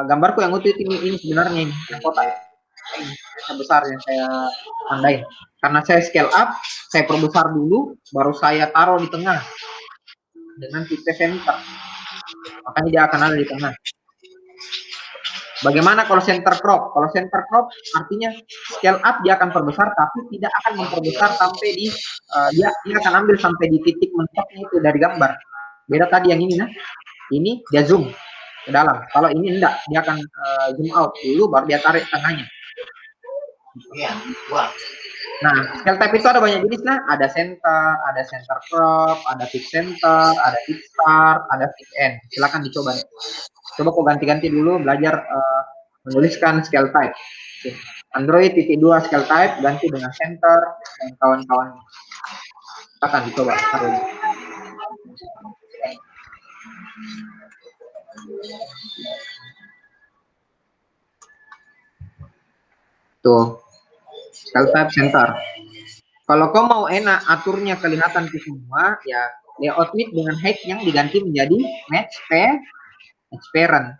gambarku yang utuh ini sebenarnya ini kotak yang besar yang saya tandain. Karena saya scale up, saya perbesar dulu, baru saya taruh di tengah dengan tipe center. Makanya dia akan ada di tengah. Bagaimana kalau center crop? Kalau center crop artinya scale up dia akan perbesar, tapi tidak akan memperbesar sampai di dia akan ambil sampai di titik mentoknya itu dari gambar. Beda tadi yang ini, nah ini dia zoom ke dalam. Kalau ini enggak, dia akan zoom out dulu, baru dia tarik tengahnya. Nah, scale type itu ada banyak jenis, nah. Ada center crop, ada fix center, ada fix start, ada fix end. Silakan dicoba. Coba kok ganti-ganti dulu belajar menuliskan scale type. Android titik 2 scale type ganti dengan center dan kawan-kawan. Silakan dicoba. Tuh, scale type center. Kalau kau mau enak aturnya kelihatan ke semua, ya layout width dengan height yang diganti menjadi match parent.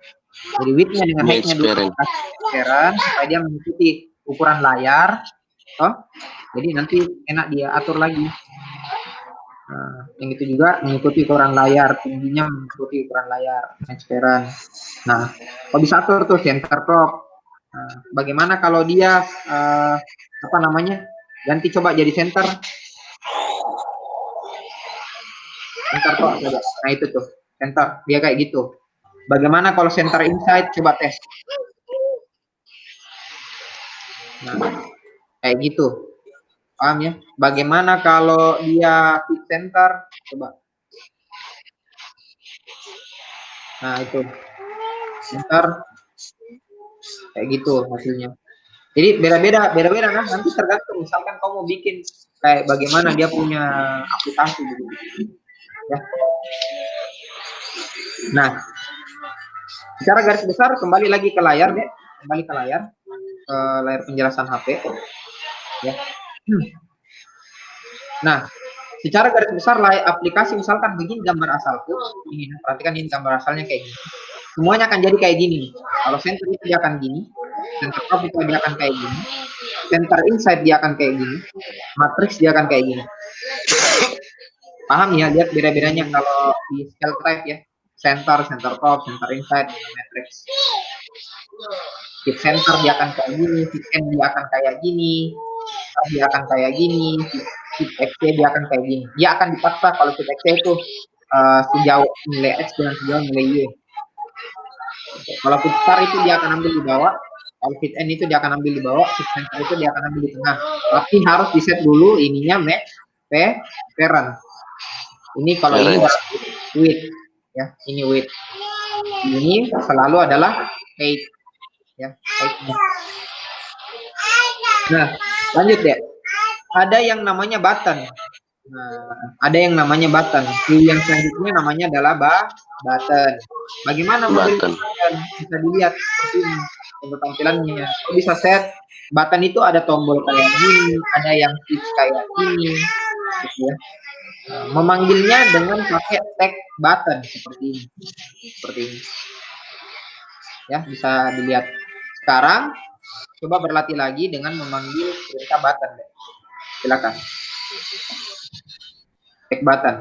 Jadi width-nya dengan height-nya dulu parent supaya dia mengikuti ukuran layar. Oh, jadi nanti enak dia atur lagi. Nah, yang itu juga mengikuti ukuran layar, tingginya mengikuti ukuran layar, transparan. Nah, kok bisa atur tuh center crop. Nah, bagaimana kalau dia apa namanya? Ganti coba jadi center crop coba. Nah, itu tuh, center. Dia kayak gitu. Bagaimana kalau center inside coba tes. Nah, kayak gitu. Paham ya? Bagaimana kalau dia fit center coba. Nah, itu center kayak gitu hasilnya. Jadi beda-beda kan, nanti tergantung misalkan kamu mau bikin kayak bagaimana dia punya aplikasi gitu. Ya. Nah, secara garis besar kembali lagi ke layar deh, kembali ke layar penjelasan HP ya. Nah, secara garis besar aplikasi misalkan begini gambar asalku, ini perhatikan ini gambar asalnya kayak gini. Semuanya akan jadi kayak gini. Kalau center itu dia akan gini, center top itu dia akan kayak gini, center inside dia akan kayak gini, matrix dia akan kayak gini. Paham ya, lihat beda-bedanya kalau di scale type ya. Center top, center inside, matrix. Fit center dia akan kayak gini, fit end dia akan kayak gini, dia akan kayak gini, fit XC dia akan kayak gini. Dia akan dipaksa kalau fit XC itu sejauh nilai X dengan sejauh nilai Y. Kalau fit start itu dia akan ambil di bawah, kalau fit end itu dia akan ambil di bawah, fit center itu dia akan ambil di tengah. Tapi harus di set dulu ininya match parent. Ini kalau ini width ya, ini width. Ini selalu adalah height ya, height-nya. Nah, lanjut ya. Ada yang namanya button. Nah, ada yang namanya button. Yang selanjutnya namanya adalah button. Bagaimana model button? Bisa dilihat seperti ini untuk tampilannya. Kau bisa set button itu ada tombol kayak gini, ada yang switch kayak gini, gitu ya. Memanggilnya dengan pakai tag button seperti ini. Seperti ini. Ya, bisa dilihat. Sekarang coba berlatih lagi dengan memanggil perintah button. Silakan. Tag button.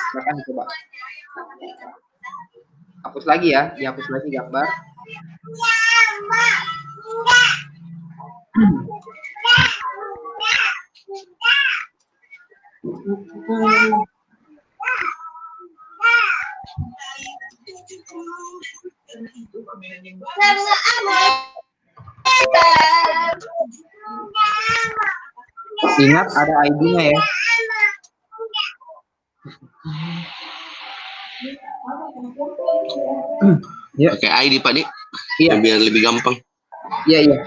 Silakan coba. Hapus lagi ya, dihapus lagi gambar. Ingat ada ID-nya ya.
Ya. Pakai ID Pak Dik.
Iya.
Biar lebih gampang.
Iya, iya.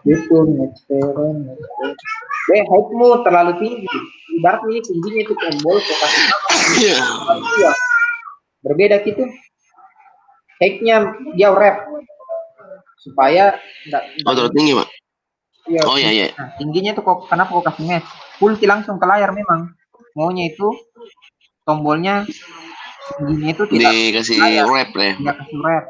Itu next turn. Height-mu terlalu tinggi. Ibaratnya tingginya itu tombol, kok kasih nama. Iya. Berbeda gitu. Height-nya dia wrap supaya enggak
terlalu tinggi, Pak.
Iya.
Oh iya.
Nah, tingginya itu kok kenapa kok kasih match? Ulti langsung ke layar memang. Maunya itu tombolnya tingginya itu tidak
dikasih wrap ya.
Tidak kasih wrap.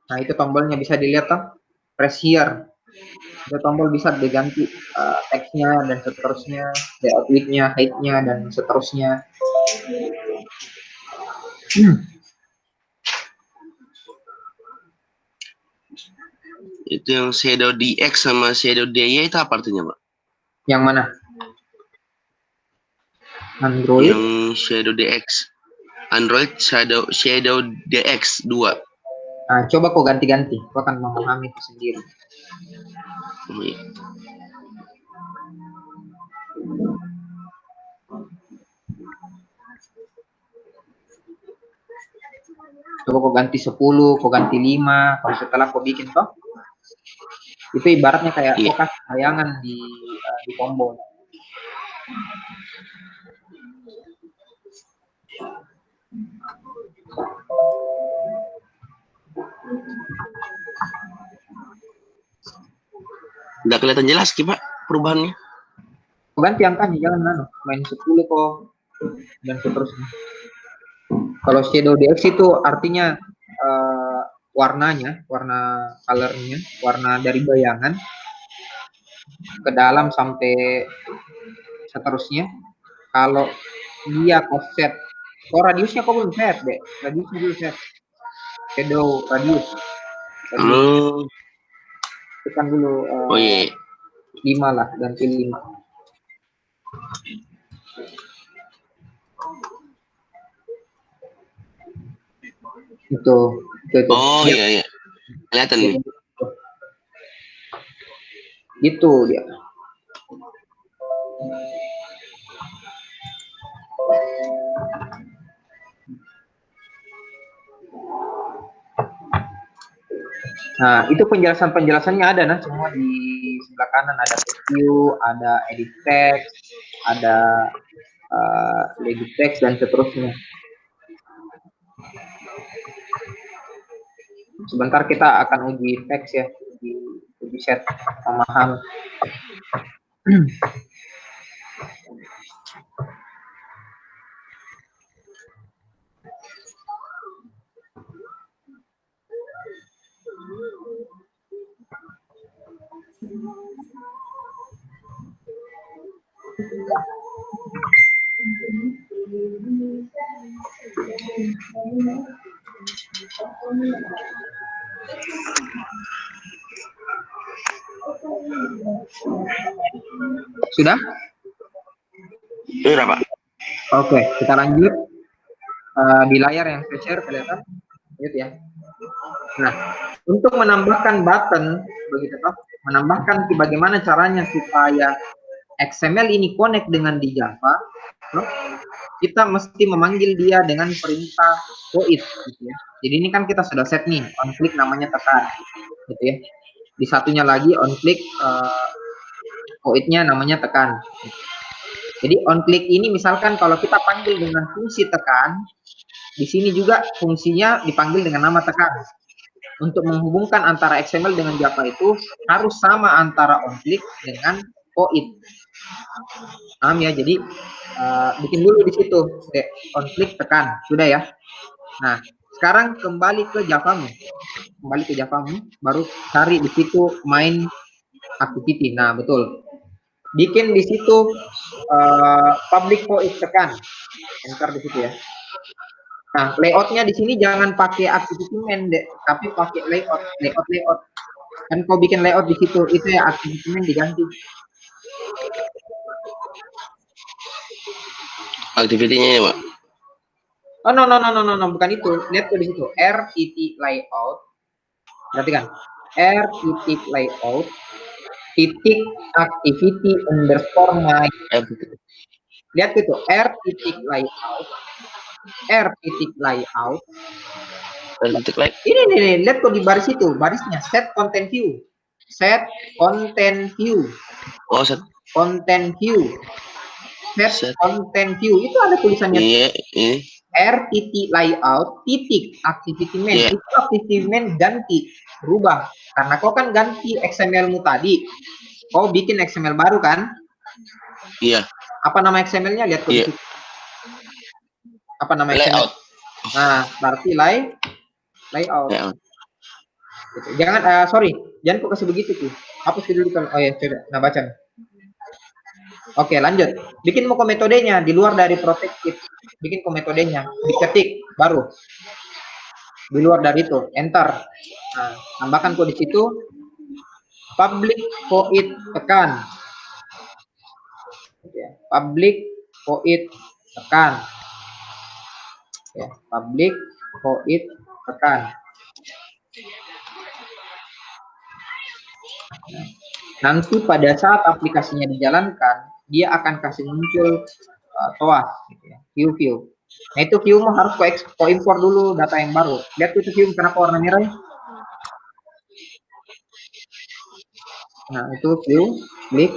Nah, itu tombolnya bisa dilihat toh. Press here. Itu tombol bisa diganti teksnya dan seterusnya, layout width-nya, height-nya dan seterusnya.
Itu yang Shadow DX sama Shadow DY itu apa artinya, Pak?
Yang mana? Android?
Yang Shadow DX. Android Shadow DX 2.
Nah, coba kok ganti-ganti. Kau akan memahami itu sendiri. Coba kau ganti 10, kau ganti 5, kalau setelah kau bikin toh. Itu ibaratnya kayak kau kasih tayangan di tombol.
Nggak kelihatan jelas, Pak, perubahannya.
Ganti angkanya, jangan main 10 kok dan seterusnya. Kalau Shadow DX itu artinya warnanya, warna colornya, warna dari bayangan ke dalam sampai seterusnya. Kalau dia offset, radiusnya kok belum set deh, radiusnya dulu set. Shadow radius. Tekan dulu 5 lah, ganti 5. Itu.
Oh iya. Kelihatan nih.
Itu dia. Nah, itu penjelasannya ada semua di sebelah kanan, ada view, ada edit text, ada edit text dan seterusnya. Sebentar kita akan uji teks ya, uji set pemahaman. Sudah?
Sudah, Pak.
Oke, kita lanjut. Di layar yang saya share kelihatan? Lihat ya. Nah, untuk menambahkan button, begitu toh, menambahkan bagaimana caranya supaya XML ini connect dengan di Java, toh, kita mesti memanggil dia dengan perintah void, gitu ya. Jadi ini kan kita sudah set nih, on click namanya tekan, gitu ya. Di satunya lagi on click void-nya namanya tekan. Jadi on click ini misalkan kalau kita panggil dengan fungsi tekan, di sini juga fungsinya dipanggil dengan nama tekan. Untuk menghubungkan antara XML dengan Java itu harus sama antara on click dengan void. Paham ya? Jadi bikin dulu di situ, on click tekan, sudah ya. Nah, sekarang kembali ke Javamu, baru cari di situ main activity. Nah, betul. Bikin di situ public void tekan, enter di situ ya. Nah, layoutnya di sini jangan pakai activity main deh, tapi pakai layout. Kan kau bikin layout di situ, itu ya activity main diganti.
Activity-nya ini, Pak.
Oh no, bukan itu. Lihat tuh di situ, r titik layout. Perhatikan, r titik layout titik activity underscore my. Lihat itu, r titik layout. Ini nih, lihat tuh di baris itu, barisnya set content view.
Oh, set
content view itu ada tulisannya.
Iya, ini.
R titik layout titik activity main.
Yeah.
Itu activity main ganti, berubah. Karena kau kan ganti XML-mu tadi. Kau bikin XML baru kan?
Iya.
Apa nama XML-nya? Lihat tuh.
Iya.
Apa nama
Layout.
XML? Nah, berarti layout. Gitu. Jangan, jangan kok kasih begitu tuh. Hapus dulu kan. Oh ya, coba. Nah, baca. Oke, lanjut. Bikin mau metodenya di luar dari protected. Bikin metodenya, diketik baru. Di luar dari itu, enter. Nah, tambahkan kode di situ. Public void tekan. Ya, public void tekan. Ya, public void tekan. Nanti pada saat aplikasinya dijalankan, dia akan kasih muncul TOAS, gitu ya, view. Nah itu view mah harus kau import dulu data yang baru. Lihat itu view kenapa warna merah? Nah itu view, klik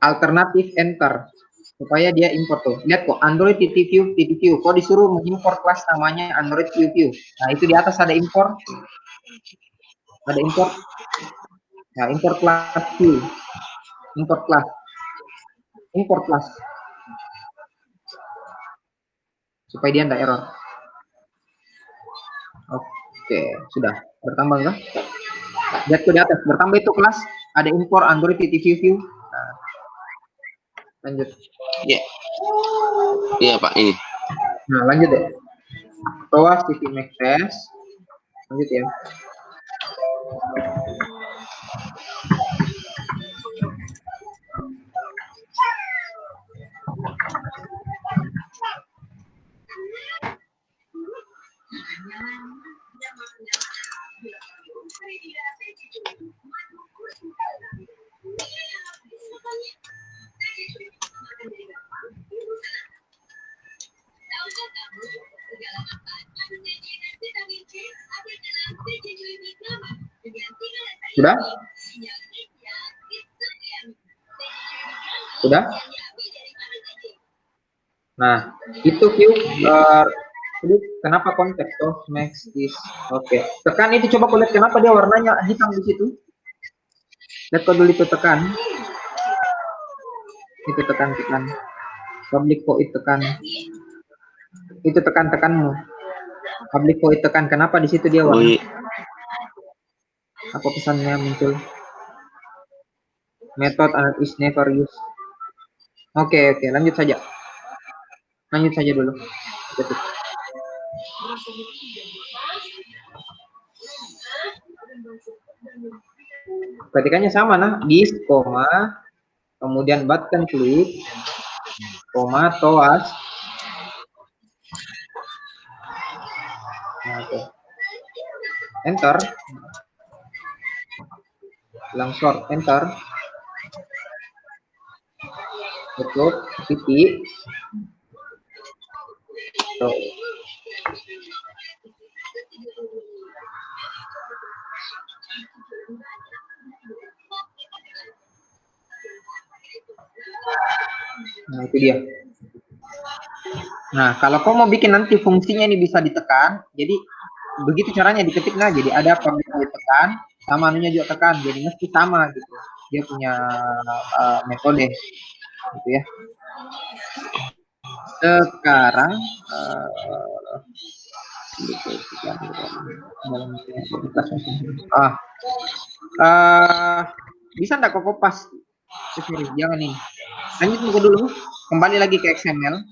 alternatif enter supaya dia import tuh. Lihat kok Android view. Kok disuruh mengimport kelas namanya Android view. Nah itu di atas ada import. Nah import kelas view. Import kelas supaya dia tidak error. Oke, sudah bertambah enggak? Lihat tuh di atas bertambah itu kelas, ada import Android view. Nah, lanjut.
Iya. Iya, Pak, ini.
Nah, lanjut ya. TOAS titik make test. Lanjut ya. Sudah? Nah, itu view kenapa konteks toh makes this. Oke. Tekan itu, coba kau lihat kenapa dia warnanya hitam di situ. Lihat kau dulu itu tekan. Itu tekan. Public void tekan. Itu tekanmu. Public void tekan. Kenapa di situ dia warna? Apa pesannya muncul? Method is never used. Oke, lanjut saja. Lanjut saja dulu. Ketik. Ketikannya sama nah, this, koma, kemudian button klik, koma, toas. Nah, oke. Enter. Langsung enter. Tutup, titik. Tuh. Nah, itu dia. Nah, kalau kau mau bikin nanti fungsinya ini bisa ditekan, jadi begitu caranya diketik. Nah, jadi ada panggilan ditekan, sama anunya juga tekan, jadi mesti sama gitu. Dia punya metode, gitu ya. Sekarang bisa enggak kok kopas? Jangan ini. Lanjut tunggu dulu. Kembali lagi ke XML.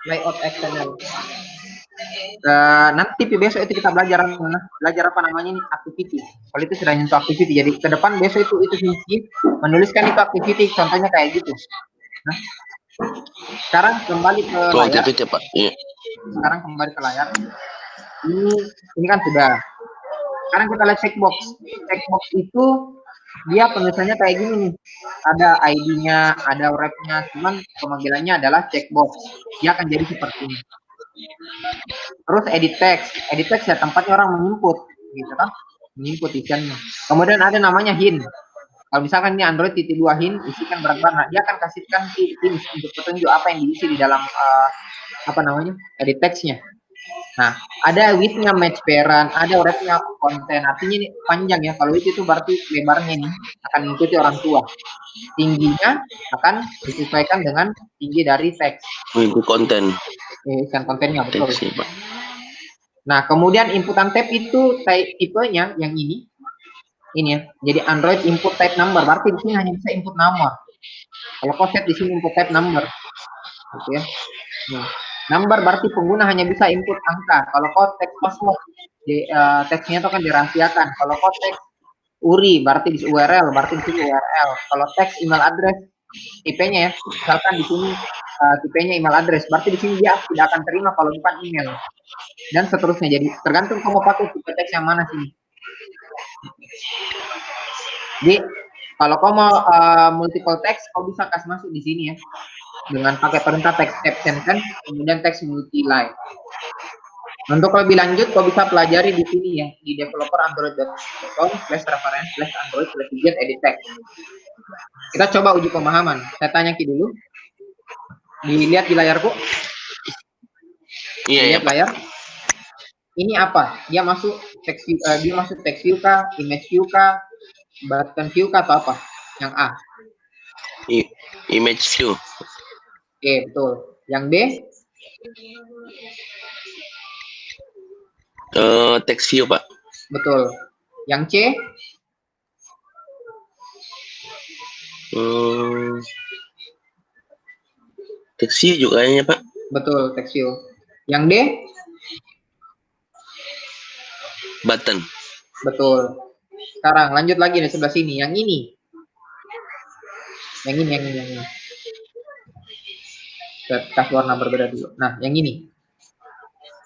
Layout XML. Nanti besok itu kita belajar apa namanya ini, activity. Kalau itu sudah nyentuh activity, jadi ke depan besok itu fungsi menuliskan itu activity, contohnya kayak gitu. Nah, sekarang kembali ke layar. Sekarang kembali ke layar. Ini kan sudah. Sekarang kita lihat checkbox. Checkbox itu dia penulisannya kayak gini nih. Ada ID-nya, ada wrap-nya, cuman pemanggilannya adalah checkbox. Dia akan jadi seperti ini. Terus edit text. Edit text ya tempatnya orang menginput, gitu kan? Menginput isiannya. Kemudian ada namanya hint. Kalau misalkan ini Android titik 2 hint, isikan berapa, nah dia akan kasihkan hint untuk petunjuk apa yang diisi di dalam apa namanya, edit text-nya. Nah, ada width-nya match parent, ada wrap-nya konten. Artinya ini panjang ya. Kalau width itu berarti lebarnya ini akan mengikuti orang tua. Tingginya akan disesuaikan dengan tinggi dari teks.
Itu konten.
Isian kontennya, betul. Nah, kemudian inputan tab itu tipenya yang ini. Ini ya. Jadi Android input type number, berarti di sini hanya bisa input nomor. Kalau kau set di sini input type number. Gitu ya. Nah, number berarti pengguna hanya bisa input angka. Kalau kau teks password, teksnya itu kan dirahasiakan. Kalau kau teks URI berarti di URL, berarti di sini URL. Kalau teks email address, IP-nya ya, misalkan di sini tipenya email address, berarti di sini dia tidak akan terima kalau bukan email. Dan seterusnya. Jadi tergantung kamu pakai tipe teks yang mana sini. Jadi kalau kau mau multiple text, kau bisa kasih masuk di sini ya. Dengan pakai perintah text tab sentence, kemudian text multi line. Untuk lebih lanjut, kau bisa pelajari di sini ya, di developer android.com/reference/android/edit text. Kita coba uji pemahaman. Saya tanya Ki dulu. Dilihat di layarku.
Iya,
lihat layar. Ini apa? Dia masuk text view kah, image view kah, button view kah, atau apa? Yang A.
Image view.
Oke, betul. Yang B?
Text view, Pak.
Betul. Yang C?
Text view juga kayaknya, Pak.
Betul, text view. Yang D?
Button.
Betul. Sekarang lanjut lagi di sebelah sini. Yang ini. Yang ini. Kita kasih warna berbeda dulu. Nah, yang ini.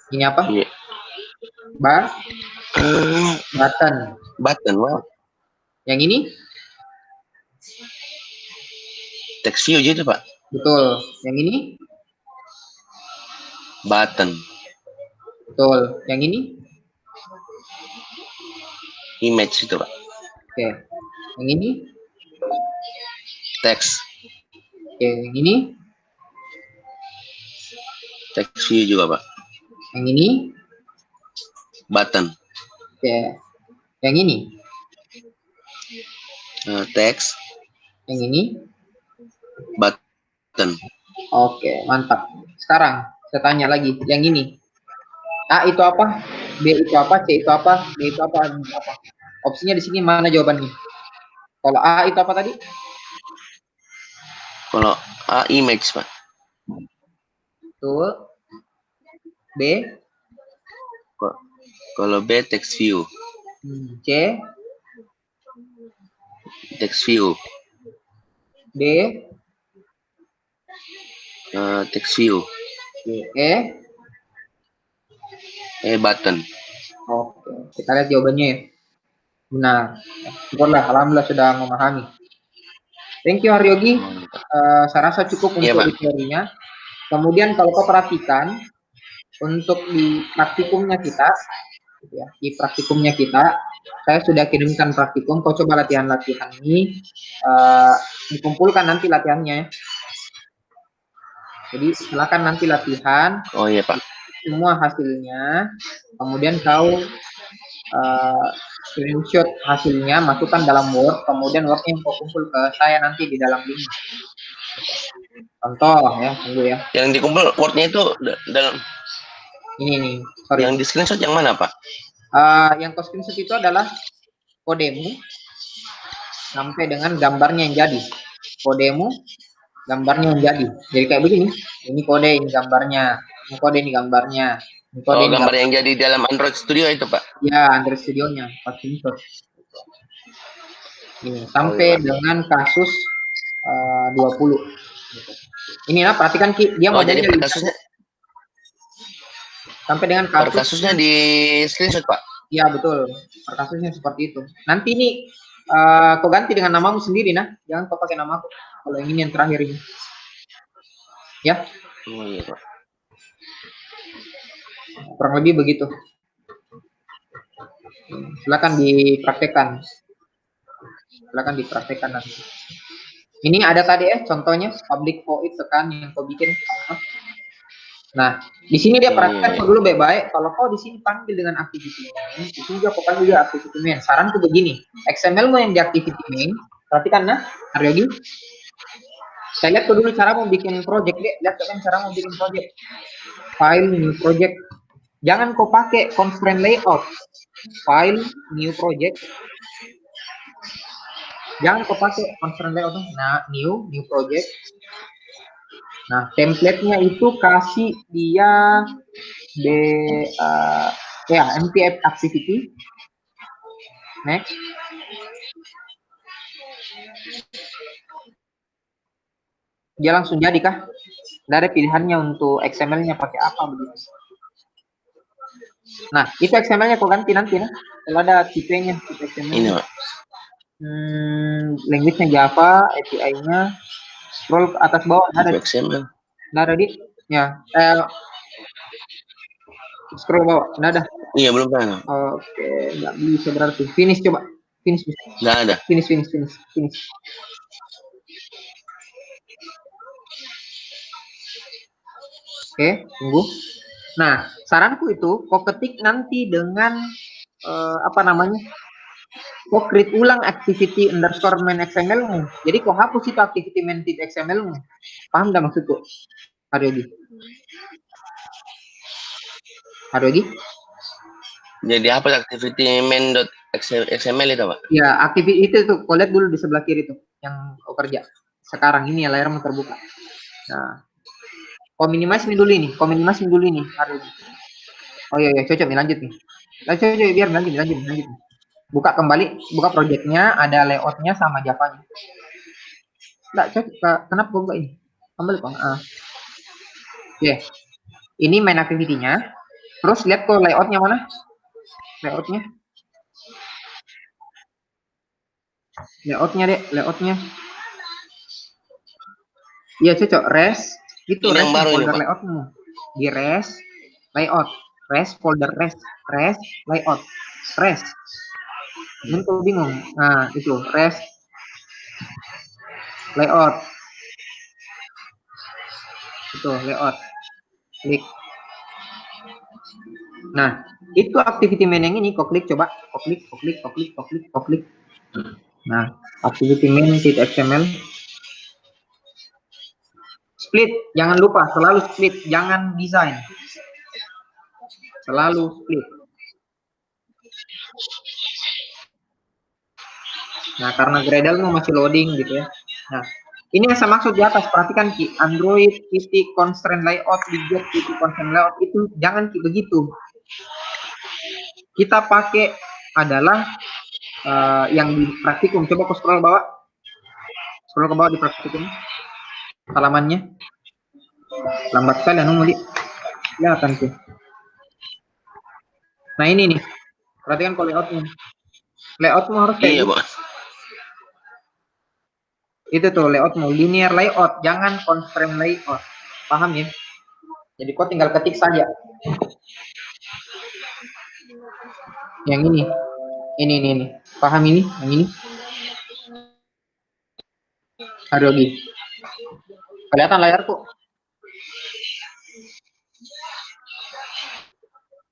Ini apa?
Iya.
Button.
Button, Pak.
Yang ini?
Text view gitu, Pak.
Betul. Yang ini?
Button.
Betul. Yang ini?
Image itu, Pak.
Oke. Yang ini?
Text.
Oke. Yang ini?
Text view juga, Pak.
Yang ini?
Button.
Oke. Yang ini?
Text.
Yang ini?
Button.
Oke, mantap. Sekarang saya tanya lagi, yang ini. A itu apa? B itu apa? C itu apa? D itu apa? Opsinya di sini mana jawabannya? Kalau A itu apa tadi?
Kalau A image, Pak.
Betul. B.
Kalau B text view.
C.
Text view.
D.
Text view.
E.
Button.
Oke, kita lihat jawabannya ya. Benar. Syukurlah, alhamdulillah sudah memahami. Thank you Haryogi. Saya rasa cukup
Iya,
untuk
Pak.
teorinya. Kemudian kalau kau perhatikan untuk di praktikumnya kita, gitu ya, di praktikumnya kita, saya sudah kirimkan praktikum. Kau coba latihan-latihan ini, dikumpulkan nanti latihannya ya. Jadi silakan nanti latihan.
Oh iya, Pak.
Semua hasilnya, kemudian kau screenshot hasilnya, masukkan dalam Word, kemudian Word-nya kau kumpul ke saya nanti di dalam link. Contoh ya, tunggu ya.
Yang dikumpul Word-nya itu dalam
ini nih, sorry.
Yang di screenshot yang mana, Pak?
Yang kau screenshot itu adalah kodemu sampai dengan gambarnya yang jadi. Kodemu, gambarnya yang jadi. Jadi kayak begini. Ini kode, ini gambarnya. Ini kode, ini gambarnya. Ini kode, ini
gambar yang jadi dalam Android Studio itu, Pak?
Ya, Android Studio-nya. Screenshot. Ini sampai dengan kasus 20. Ini lah, perhatikan Ki, dia
jadi
modelnya
kasusnya
sampai dengan
kasusnya di screenshot, Pak.
Ya betul, kasusnya seperti itu. Nanti ini kau ganti dengan namamu sendiri, nah, jangan kau pakai nama aku. Kalau ini yang terakhir ini, ya.
Oh iya, Pak.
Kurang lebih begitu. Silakan dipraktekkan. Silakan dipraktekkan nanti. Ini ada tadi contohnya public void tekan yang kau bikin. Nah, di sini dia perhatikan dulu baik-baik. Kalau kau di sini panggil dengan activity main, di sini juga kau panggil juga activity main. Saranku begini, XML mau yang di activity main, perhatikan nah, Haryogi. Saya lihat kau dulu cara mau bikin project deh. Lihat kan cara mau bikin project. File new project. Jangan kau pakai constraint layout. File new project. Jangan kau pakai constraint layout. Nah, new project. Nah, template-nya itu kasih dia MPF activity. Next. Dia langsung jadi kah? Nggak ada pilihannya untuk XML-nya pakai apa begitu. Nah, itu XML-nya kok ganti nanti nah. Kalau ada tipenya, tipe XML.
Ini, Pak.
Language-nya Java, API-nya. Scroll ke atas bawah ada
XML.
Nggak ada di? Ya. Scroll bawah, nggak ada.
Iya, belum ada.
Oke, nggak bisa berarti. Finish coba. Finish.
Nggak ada.
Finish. Oke, tunggu. Nah, saranku itu kau ketik nanti dengan kau create ulang activity underscore main XML-mu. Jadi kau hapus itu activity main XML-mu. Paham nggak maksudku, Haryogi?
Jadi apa activity main.xml itu, Pak?
Ya, activity itu tuh, kau lihat dulu di sebelah kiri tuh yang kau kerja. Sekarang ini ya layarmu terbuka. Nah, kau minimize dulu ini, Haryogi. Oh iya, cocok nih, lanjut nih. Lanjut, biar lanjut. Buka kembali, buka projectnya, ada layoutnya sama Java-nya. Nggak cocok, kenapa kok ini? Kembali kok. Oke, ini main activity-nya. Terus lihat kok layoutnya mana? Layoutnya. Iya cocok, res. Itu
ini
res
yang baru
folder
ini,
layoutmu. Di res, layout. Res, folder res, layout. Res. Mungkin kau bingung. Nah, itu res, layout. Itu layout. Klik. Nah, itu activity main yang ini, kau klik coba. Kau klik. Nah, activity main .xml. Split, jangan lupa selalu split, jangan design. Selalu split. Nah, karena Gradle masih loading gitu ya. Nah, Ini yang saya maksud di atas, perhatikan Ki, Android titik constraint layout, widget titik constraint layout itu jangan Ki begitu. Kita pakai adalah yang di praktikum. Coba aku scroll ke bawah di praktikum halamannya. Lambat sekali anu Muli. Kelihatan tuh. Nah ini nih, perhatikan kalau layoutnya. Layoutmu harus kayak
Iya,
gitu.
Pak.
Itu tuh layoutmu, linear layout, jangan constraint layout. Paham ya? Jadi kau tinggal ketik saja. Yang ini. Paham ini? Yang ini? Aduh, Yogi. Kelihatan layarku?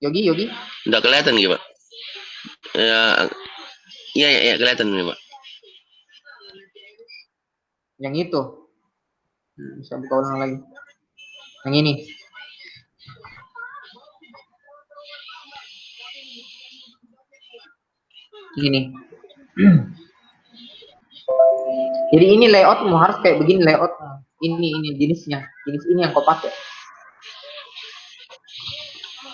Yogi?
Udah kelihatan gitu, Pak. Iya, kelihatan nih, Pak.
Yang itu. Bisa buka ulang lagi. Yang ini. Ini. Jadi ini layoutmu harus kayak begini layoutmu. Ini jenisnya. Jenis ini yang kau pakai.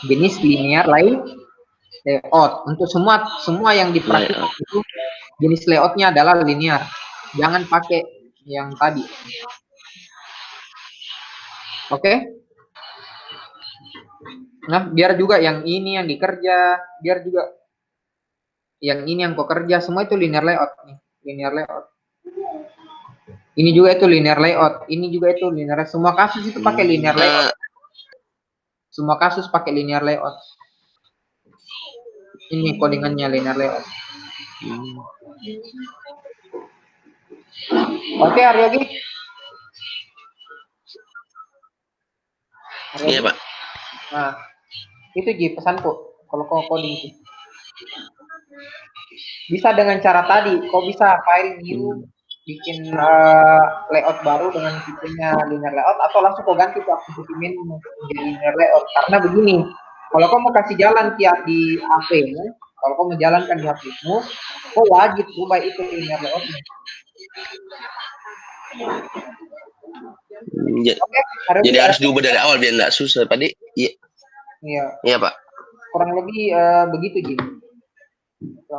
Jenis linear layout. Untuk semua yang dipraktikkan itu jenis layoutnya adalah linear. Jangan pakai yang tadi. Oke? Nah, biar juga yang ini yang dikerja, biar juga yang ini yang kau kerja, semua itu linear layout nih. Linear layout. Ini juga itu linear layout. Ini juga itu linear. Semua kasus itu pakai linear layout. Semua kasus pakai linear layout. Ini codingannya linear layout. Oke, Aryogi.
Iya, Pak.
Nah, itu Ji pesanku. Kalau kau coding itu. Bisa dengan cara tadi, kau bisa file new, bikin layout baru dengan tipenya linear layout, atau langsung kau ganti ke activity menu menjadi linear layout. Karena begini, kalau kau mau kasih jalan tiap di HP-mu, kalau kau menjalankan di HP-mu, kau wajib ubah itu linear layout-nya.
Jadi harus diubah dari awal biar nggak susah, Pak. Iya.
Iya,
Pak.
kurang lebih begitu Ji.